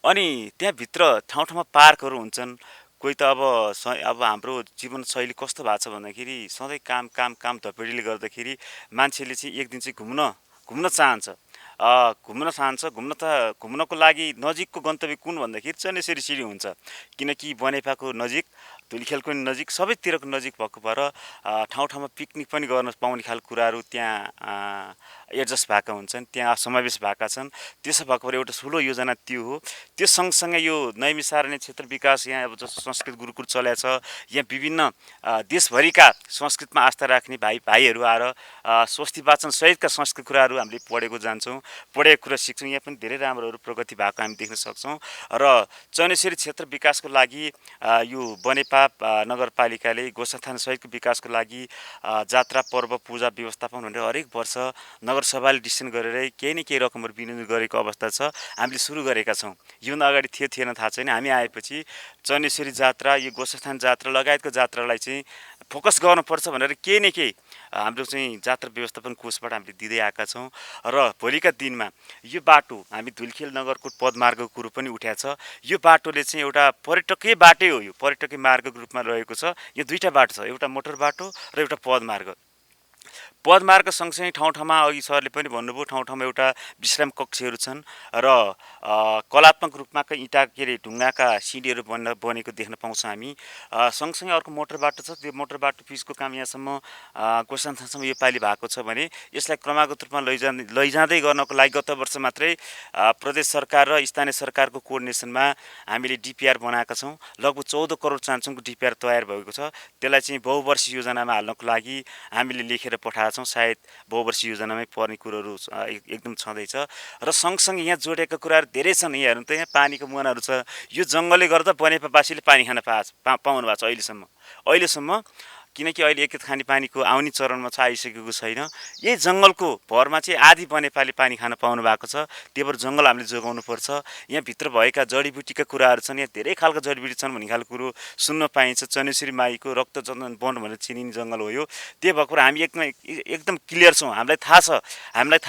अनि त्यहाँभित्र ठाउँ ठाउँमा पार्कहरू हुन्छन्। कोही त अब हाम्रो जीवनशैली कस्तो भएको छ भन्दाखेरि सधैँ काम धपेडीले गर्दाखेरि मान्छेले चाहिँ एक दिन चाहिँ घुम्न चाहन्छ। घुम्नको लागि नजिकको गन्तव्य कुन भन्दाखेरि चन्नेश्वरी सिडी हुन्छ, किनकि बनेपाको नजिक, धुलिखेलको नजिक, सबैतिरको नजिक भएको भएर ठाउँ ठाउँमा पिकनिक पनि गर्न पाउने खालको कुराहरू त्यहाँ एडजस्ट भएका हुन्छन्, त्यहाँ समावेश भएका छन्। त्यसो भएको भएर एउटा ठुलो योजना त्यो हो। त्यो सँगसँगै यो नैमिसारण्य क्षेत्र विकास, यहाँ अब जस्तो संस्कृत गुरुकुल चलेको छ, यहाँ विभिन्न देशभरिका संस्कृतमा आस्था राख्ने भाइहरू आएर स्वस्ति वाचन सहितका संस्कृत कुराहरू हामीले पढेको जान्छौँ, पढेको कुरा सिक्छौँ। यहाँ पनि धेरै राम्रोहरू प्रगति भएको हामी देख्न सक्छौँ र चन्नेश्वरी क्षेत्र विकासको लागि यो बनेपा नगरपालिकाले गोसाथान सहितको विकासको लागि जात्रा पर्व पूजा व्यवस्थापन भनेर हरेक वर्ष नगरसभाले डिसिसन गरेर केही न केही रकमहरू विनियोजन गरेको अवस्था छ। हामीले सुरु गरेका छौँ। योभन्दा अगाडि थिएन थाहा छैन। हामी आएपछि चन्नेश्वरी जात्रा, यो गोसाथान जात्रा लगायतको जात्रालाई चाहिँ फोकस गर्नुपर्छ भनेर केही न केही हाम्रो चाहिँ जात्रा व्यवस्थापन कोषबाट हामीले दिँदै आएका छौँ र भोलिका दिनमा यो बाटो हामी धुलिखेल नगरको पदमार्गको कुरो पनि उठाएको छ। यो बाटोले चाहिँ एउटा पर्यटकीय बाटै हो, यो पर्यटकीय मार्गको रूपमा रहेको छ। यो दुईटा बाटो छ, एउटा मोटर बाटो र एउटा पदमार्ग सँगसँगै ठाउँ ठाउँमा अघि सरले पनि भन्नुभयो, ठाउँ ठाउँमा एउटा विश्राम कक्षहरू छन् र कलात्मक रूपमा इँटा ढुङ्गाका सिडीहरू बनेको देख्न पाउँछौँ हामी। सँगसँगै अर्को मोटर बाटो छ। त्यो मोटर बाटो पिचको काम यहाँसम्म गोसाथानसम्म योपालि भएको छ भने यसलाई क्रमागत रूपमा लैजाँदै गर्नको लागि गत वर्ष मात्रै प्रदेश सरकार र स्थानीय सरकारको कोअर्डिनेसनमा हामीले DPR बनाएका छौँ। लगभग 14 करोड चान्चुङको DPR तयार भएको छ। त्यसलाई चाहिँ बहुवर्षीय योजनामा हाल्नको लागि हामीले लेखेर पठाएका छौँ। सायद बहुवर्षीय योजनामै पर्ने कुरोहरू एकदम छँदैछ र सँगसँगै यहाँ जोडेका कुराहरू धेरै छन्। यहाँ हेर्नु त, यहाँ पानीको मुहानहरू छ। यो जङ्गलले गर्दा बनेपावासीले पानी खान पाउनु भएको छ अहिलेसम्म, किनकि अहिले एकखेप खानेपानीको आउने चरणमा छ, आइसकेको छैन। यही जङ्गलको भरमा चाहिँ आधी बनेपाले पानी खान पाउनु भएको छ। त्यही भएर जङ्गल हामीले जोगाउनुपर्छ। यहाँभित्र भएका जडीबुटीका कुराहरू छन्, यहाँ धेरै खालको जडीबुटी छन् भन्ने खालको कुरो सुन्न पाइन्छ। चन्नेश्वरी माईको रक्त चन्दन वन भनेर चिनिने जङ्गल हो यो। त्यही भएको हामी एकदम क्लियर छौँ। हामीलाई थाहा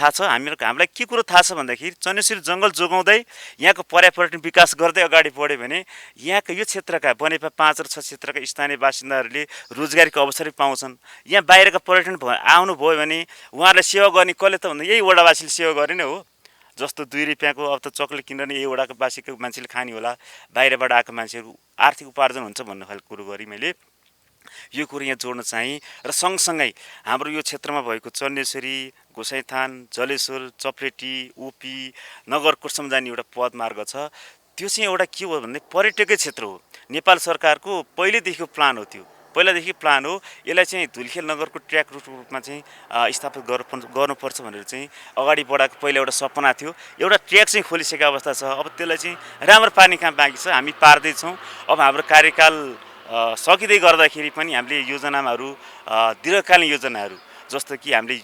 छ हामीलाई के कुरो थाहा छ भन्दाखेरि चन्नेश्वरी जङ्गल जोगाउँदै यहाँको पर्यटन विकास गर्दै अगाडि बढ्यो भने यहाँको यो क्षेत्रका बनेपा 5 र 6 क्षेत्रका स्थानीय बासिन्दाहरूले रोजगारी अवसर पाउँछन्। यहाँ बाहिरका पर्यटन आउनुभयो भने उहाँहरूलाई सेवा गर्ने कसले त भन्दा यही वडावासीले सेवा गर्ने नै हो। जस्तो 2 रुपियाँको अब त चक्लेट किनेर यही वडाको बासीको मान्छेले खाने होला, बाहिरबाट आएको मान्छेहरू आर्थिक उपार्जन हुन्छ भन्ने खालको कुरो गरेँ मैले। यो कुरो यहाँ जोड्न चाहिँ र सँगसँगै हाम्रो यो क्षेत्रमा भएको चन्नेश्वरी, गोसाइथान, जलेश्वर, चप्लेटी, ओपी, नगरकोटसम्म जाने एउटा पदमार्ग छ। त्यो चाहिँ एउटा के हो भन्दा पर्यटकीय क्षेत्र हो। नेपाल सरकारको पहिलेदेखिको प्लान हो। त्यो पहिलादेखि प्लान हो। यसलाई चाहिँ धुलिखेल नगरको ट्र्याक रूपमा चाहिँ स्थापित गर्नुपर्छ भनेर चाहिँ अगाडि बढाएको पहिला एउटा सपना थियो। एउटा ट्र्याक चाहिँ खोलिसकेको अवस्था छ। अब त्यसलाई चाहिँ राम्रो पार्ने काम बाँकी छ। हामी पार्दैछौँ। अब हाम्रो कार्यकाल सकिँदै गर्दाखेरि पनि हामीले योजनाहरू, दीर्घकालीन योजनाहरू, जस्तो कि हामीले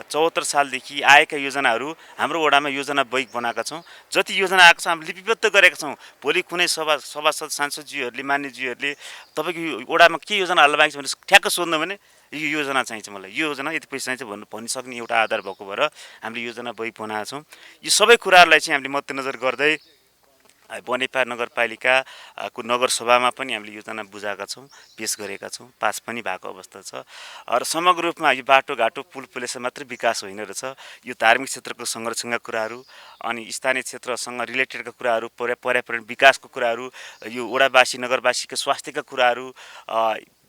74 सालदेखि आएका योजनाहरू हाम्रो वडामा योजना बैक बनाएका छौँ। जति योजना आएको छ हामीले लिपिबद्ध गरेका छौँ। भोलि कुनै सभासद सांसदज्यूहरूले, मान्यज्यूहरूले तपाईँको वडामा के योजना हाल्न बाँकी छ भने ठ्याक्क सोध्नु भने यो योजना चाहिन्छ मलाई, यो योजना यति पैसा चाहिन्छ भनिसक्ने एउटा आधार भएको भएर हामीले योजना बही बनाएको छौँ। यो सबै कुराहरूलाई चाहिँ हामीले मध्यनजर गर्दै बनेपा नगरपालिकाको नगरसभामा पनि हामीले योजना बुझाएका छौँ, पेस गरेका छौँ, पास पनि भएको अवस्था छ। र समग्र रूपमा यो बाटोघाटो पुल पुलेसा मात्रै विकास होइन रहेछ, यो धार्मिक क्षेत्रको संरक्षणका कुराहरू अनि स्थानीय क्षेत्रसँग रिलेटेडका कुराहरू, पर्यावरण विकासको कुराहरू, यो वडावासी नगरवासीको स्वास्थ्यका कुराहरू,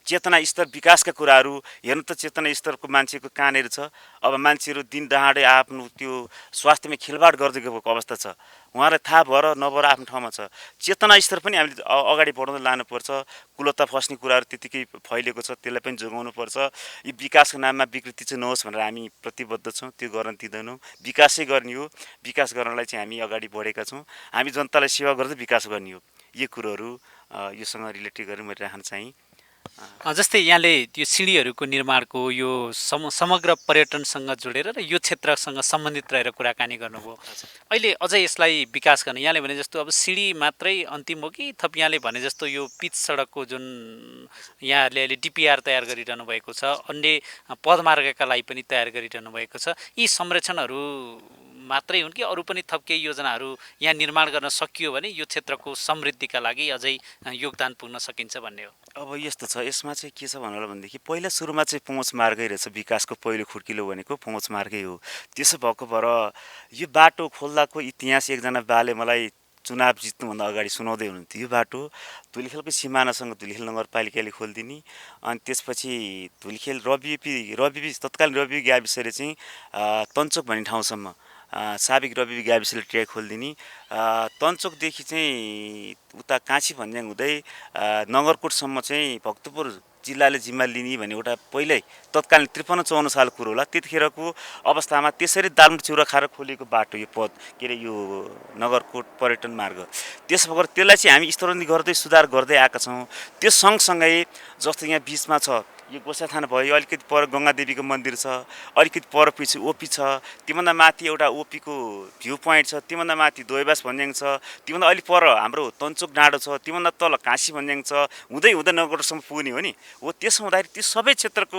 चेतना स्तर विकासका कुराहरू हेर्नु त चेतना स्तरको मान्छेको कहाँनिर छ। अब मान्छेहरू दिन दहाडे आफ्नो त्यो स्वास्थ्यमा खेलबाड गर्दै गएको अवस्था छ, उहाँलाई थाहा भएर नभएर आफ्नो ठाउँमा छ। चेतना स्तर पनि हामीले अगाडि बढाउँदै लानुपर्छ। कुलता फस्ने कुराहरू त्यतिकै फैलिएको छ, त्यसलाई पनि जोगाउनुपर्छ। यो विकासको नाममा विकृति चाहिँ नहोस् भनेर हामी प्रतिबद्ध छौँ, त्यो गर्न दिँदैनौँ। विकासै गर्ने हो, विकास गर्नलाई चाहिँ हामी अगाडि बढेका छौँ। हामी जनतालाई सेवा गर्दै विकास गर्ने हो। यो कुरोहरू योसँग रिलेटेड गरेर मैले राख्न चाहिँ जस्तै यहाँले त्यो सिँढीहरूको निर्माणको यो समग्र पर्यटनसँग जोडेर र यो क्षेत्रसँग सम्बन्धित रहेर कुराकानी गर्नुभयो। अहिले अझै यसलाई विकास गर्न यहाँले भने जस्तो अब सिँढी मात्रै अन्तिम हो कि थप यहाँले भने जस्तो यो पिच सडकको जुन यहाँहरूले अहिले डिपिआर तयार गरिरहनु भएको छ, अन्य पदमार्गका लागि पनि तयार गरिरहनु भएको छ, यी संरक्षणहरू मात्रै हुन् कि अरू पनि थप केही योजनाहरू यहाँ निर्माण गर्न सकियो भने यो क्षेत्रको समृद्धिका लागि अझै योगदान पुग्न सकिन्छ भन्ने हो? अब यस्तो छ, यसमा चाहिँ के छ भनेदेखि पहिला सुरुमा चाहिँ पहुँच मार्गै रहेछ। विकासको पहिलो खुड्किलो भनेको पहुँच मार्गै हो। त्यसो भएको भएर यो बाटो खोल्दाको इतिहास एकजना बाले मलाई चुनाव जित्नुभन्दा अगाडि सुनाउँदै हुनुहुन्थ्यो। यो बाटो धुलिखेलको सिमानासँग धुलिखेल नगरपालिकाले खोलिदिने, अनि त्यसपछि धुलिखेल रबिबी तत्कालीन रबिबी गाविसले चाहिँ तन्चोक भन्ने ठाउँसम्म साबिक रबिबी गाविसले ट्र्याक खोलिदिने, तन्चोकदेखि चाहिँ उता काँची भन्ज्याङ हुँदै नगरकोटसम्म चाहिँ भक्तपुर जिल्लाले जिम्मा लिने भन्ने एउटा पहिल्यै तत्कालीन 53-54 सालको कुरो होला। त्यतिखेरको अवस्थामा त्यसरी दालमुट चिउरा खाएर खोलिएको बाटो यो पद के अरे यो नगरकोट पर्यटन मार्ग। त्यसो भएर त्यसलाई चाहिँ हामी स्तरोन्नति गर्दै सुधार गर्दै आएका छौँ। त्यो सँगसँगै जस्तो यहाँ बिचमा छ यो गोसाथान भयो, अलिकति पर गङ्गादेवीको मन्दिर छ, अलिकति पर पछि ओपी छ, त्योभन्दा माथि एउटा ओपीको भ्यू पोइन्ट छ, त्योभन्दा माथि दोयबास भन्ज्याङ छ, त्योभन्दा अलिक पर हाम्रो तन्चोक डाँडो छ, त्योभन्दा तल काँसी भन्ज्याङ छ, हुँदै नगरकोटसम्म पुग्ने हो नि हो। त्यसो हुँदाखेरि त्यो सबै क्षेत्रको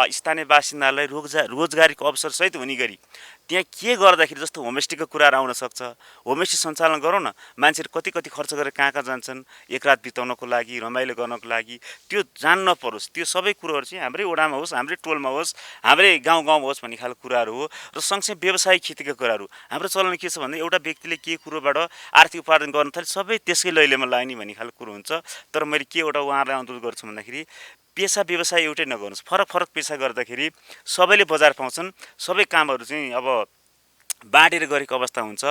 स्थानीय बासिन्दालाई रोजगारीको अवसरसहित हुने गरी त्यहाँ के गर्दाखेरि जस्तो होमस्टेको कुराहरू आउन सक्छ, होमस्टे सञ्चालन गरौँ न। मान्छेहरू कति खर्च गरेर कहाँ जान्छन् एक रात बिताउनको लागि, रमाइलो गर्नको लागि, त्यो जान नपरोस्। त्यो सबै कुरोहरू चाहिँ हाम्रै वडामा होस्, हाम्रै टोलमा होस्, हाम्रै गाउँमा होस् भन्ने खालको कुराहरू हो। र सँगसँगै व्यवसायिक खेतीका कुराहरू हाम्रो चलन के छ भन्दा एउटा व्यक्तिले के कुरोबाट आर्थिक उपार्जन गर्न थाले सबै त्यसकै लैलेमा लाग्ने भन्ने खालको कुरो हुन्छ। तर मैले के एउटा उहाँहरूलाई अनुरोध गर्छु भन्दाखेरि पेसा व्यवसाय एउटै नगर्नुहोस्, फरक पेसा गर्दाखेरि सबैले बजार पाउँछन्, सबै कामहरू चाहिँ अब बाँडेर गरेको अवस्था हुन्छ।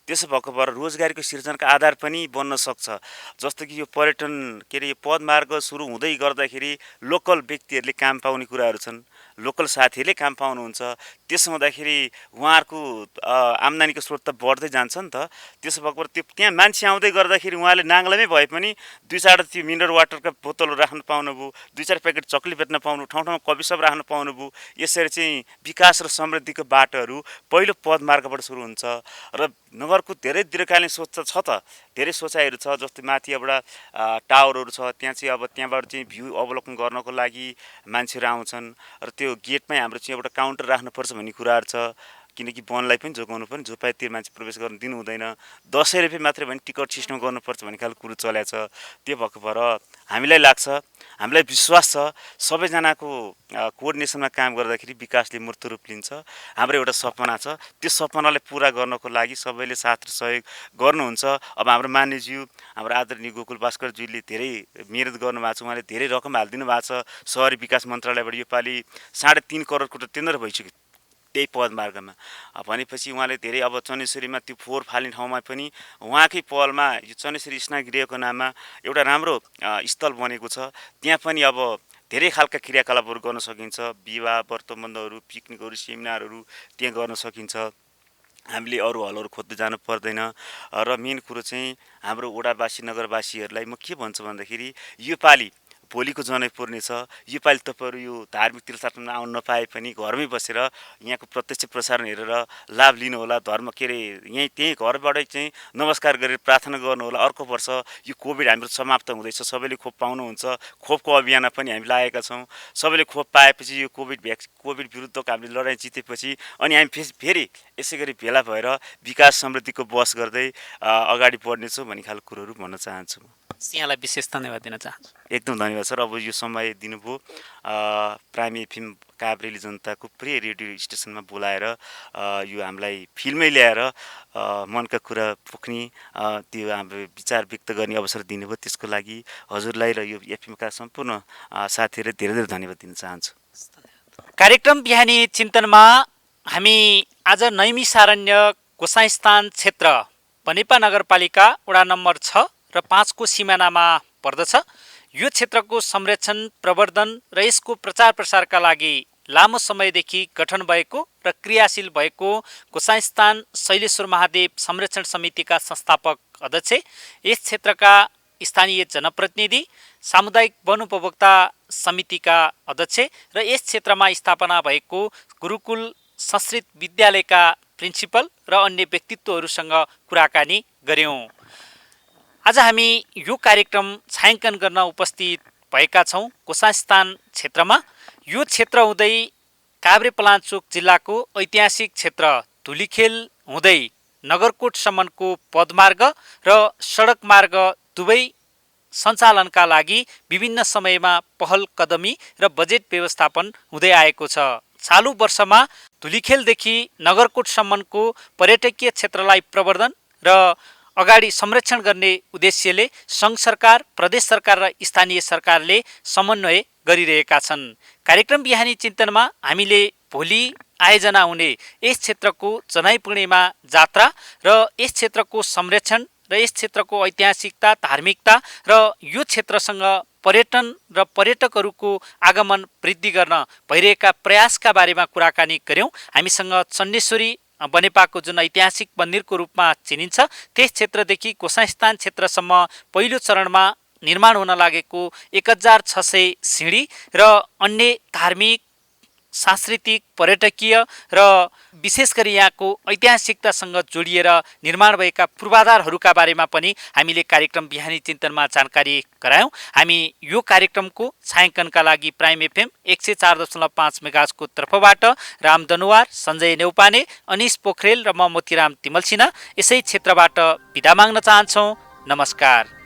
त्यसो भएको भएर रोजगारीको सिर्जनाको आधार पनि बन्न सक्छ। जस्तो कि यो पर्यटन के अरे यो पदमार्ग सुरु हुँदै गर्दाखेरि लोकल व्यक्तिहरूले काम पाउने कुराहरू छन्, लोकल साथीहरूले काम पाउनुहुन्छ। त्यसो हुँदाखेरि उहाँहरूको आम्दानीको स्रोत त बढ्दै जान्छ नि त। त्यसो भएको भएर त्यो त्यहाँ मान्छे आउँदै गर्दाखेरि उहाँले नाङ्लामै भए पनि 2-4 त्यो मिनरल वाटरका बोतलहरू राख्न पाउनुभयो, 2-4 प्याकेट चक्लेट बेच्न पाउनु, ठाउँ कफी सप राख्न पाउनुभयो। यसरी चाहिँ विकास र समृद्धिको बाटोहरू पहिलो पदमार्गबाट सुरु हुन्छ। र नगरको धेरै दीर्घकालीन सोच छ त, धेरै सोचाइहरू छ। जस्तै माथि एउटा टावरहरू छ, त्यहाँ चाहिँ अब त्यहाँबाट चाहिँ भ्यू अवलोकन गर्नको लागि मान्छेहरू आउँछन्। र त्यो गेटमै हाम्रो चाहिँ एउटा काउन्टर राख्नुपर्छ भन्ने कुराहरू छ, किनकि वनलाई पनि जोगाउनु पर्ने, झोपाइतिर मान्छे प्रवेश गर्न दिनु हुँदैन, 10 रुपियाँ मात्रै भने टिकट सिस्टम गर्नुपर्छ भन्ने खालको कुरो चलेको छ। त्यो भएको भएर हामीलाई लाग्छ, हामीलाई विश्वास छ सबैजनाको कोअर्डिनेसनमा काम गर्दाखेरि विकासले मूर्त रूप लिन्छ। हाम्रो एउटा सपना छ, त्यो सपनालाई पुरा गर्नको लागि सबैले साथ र सहयोग गर्नुहुन्छ। अब हाम्रो मान्यज्यू हाम्रो आदरणीय गोकुल भास्करज्यूले धेरै मेहनत गर्नुभएको छ, उहाँले धेरै रकम हालिदिनु भएको छ। सहरी विकास मन्त्रालयबाट योपालि 3.5 करोडको त टेन्डर भइसक्यो त्यही पदमार्गमा। भनेपछि उहाँले धेरै अब चनेश्वरीमा त्यो फोहोर फाल्ने ठाउँमा पनि उहाँकै पहलमा यो चनेश्वरी स्नानगृहको नाममा एउटा राम्रो स्थल बनेको छ। त्यहाँ पनि अब धेरै खालका क्रियाकलापहरू गर्न सकिन्छ, विवाह व्रतबन्धहरू, पिकनिकहरू, सेमिनारहरू त्यहाँ गर्न सकिन्छ। हामीले अरू हलहरू खोज्दै जानु पर्दैन। र मेन कुरो चाहिँ हाम्रो वडावासी नगरवासीहरूलाई म के भन्छु भन्दाखेरि यो पालि भोलिको जनैपुर नै छ। योपालि तपाईँहरू यो धार्मिक तीर्थयात्रामा आउन नपाए पनि घरमै बसेर यहाँको प्रत्यक्ष प्रसारण हेरेर लाभ लिनुहोला। धर्म के अरे त्यही घरबाटै चाहिँ नमस्कार गरेर प्रार्थना गर्नुहोला। अर्को वर्ष यो कोभिड हाम्रो समाप्त हुँदैछ, सबैले खोप पाउनुहुन्छ। खोपको अभियान पनि हामी लागेका छौँ। सबैले खोप पाएपछि यो कोभिड विरुद्धको हामीले लडाइँ जितेपछि अनि हामी फेरि यसै गरी भेला भएर विकास समृद्धिको बहस गर्दै अगाडि बढ्नेछौँ भन्ने खालको कुरोहरू भन्न चाहन्छु। यहाँलाई विशेष धन्यवाद दिन चाहन्छु। एकदम धन्यवाद सर। अब यो समय दिनुभयो प्राइम एफएम काभ्रेली जनताको प्रिय रेडियो स्टेसनमा बोलाएर यो हामीलाई फिल्मै ल्याएर मनका कुरा पोख्ने त्यो हाम्रो विचार व्यक्त गर्ने अवसर दिनुभयो, त्यसको लागि हजुरलाई र यो एफएमका सम्पूर्ण साथीहरूलाई धेरै धेरै धन्यवाद दिन चाहन्छु। कार्यक्रम बिहानी चिन्तनमा हामी आज नैमिषारण्य गोसाइँस्थान क्षेत्र बनेपा नगरपालिका वडा नम्बर 6 र 5 को सिमानामा पर्दछ। यो क्षेत्रको संरक्षण, प्रवर्धन र यसको प्रचार प्रसारका लागि लामो समयदेखि गठन भएको र क्रियाशील भएको गोसाइँस्थान शैलेश्वर महादेव संरक्षण समितिका संस्थापक अध्यक्ष, यस क्षेत्रका स्थानीय जनप्रतिनिधि, सामुदायिक वन उपभोक्ता समितिका अध्यक्ष र यस क्षेत्रमा स्थापना भएको गुरुकुल संस्कृत विद्यालयका प्रिन्सिपल र अन्य व्यक्तित्वहरूसँग कुराकानी गऱ्यौँ। आज हामी यो कार्यक्रम छायाङ्कन गर्न उपस्थित भएका छौँ गोसाइँस्थान क्षेत्रमा। यो क्षेत्र हुँदै काभ्रेपलाञ्चोक जिल्लाको ऐतिहासिक क्षेत्र धुलीखेल हुँदै नगरकोटसम्मको पदमार्ग र सडक मार्ग दुवै सञ्चालनका लागि विभिन्न समयमा पहल कदमी र बजेट व्यवस्थापन हुँदै आएको छ। चालु वर्षमा धुलीखेलदेखि नगरकोटसम्मको पर्यटकीय क्षेत्रलाई प्रवर्धन र अगाडि संरक्षण गर्ने उद्देश्यले सङ्घ सरकार, प्रदेश सरकार र स्थानीय सरकारले समन्वय गरिरहेका छन्। कार्यक्रम बिहानी चिन्तनमा हामीले भोलि आयोजना हुने यस क्षेत्रको जनाई पूर्णिमा जात्रा र यस क्षेत्रको संरक्षण र यस क्षेत्रको ऐतिहासिकता, धार्मिकता र यो क्षेत्रसँग पर्यटन र पर्यटकहरूको आगमन वृद्धि गर्न भइरहेका प्रयासका बारेमा कुराकानी गऱ्यौँ। हामीसँग चन्नेश्वरी बनेपाको जुन ऐतिहासिक मन्दिरको रूपमा चिनिन्छ त्यस क्षेत्रदेखि गोसाइँस्थान क्षेत्रसम्म पहिलो चरणमा निर्माण हुन लागेको 1600 सिँढी र अन्य धार्मिक, सांस्कृतिक, पर्यटकीय र विशेष गरी यहाँको ऐतिहासिकतासँग जोडिएर निर्माण भएका पूर्वाधारहरूका बारेमा पनि हामीले कार्यक्रम बिहानी चिन्तनमा जानकारी गरायौँ। हामी यो कार्यक्रमको छायाङ्कनका लागि प्राइम एफएम 104.5 मेगाहर्जको तर्फबाट राम दनुवार, सञ्जय नेउपाने, अनिश पोखरेल र म मोतीराम तिमल सिन्हा यसै क्षेत्रबाट बिदा माग्न चाहन्छौँ। नमस्कार।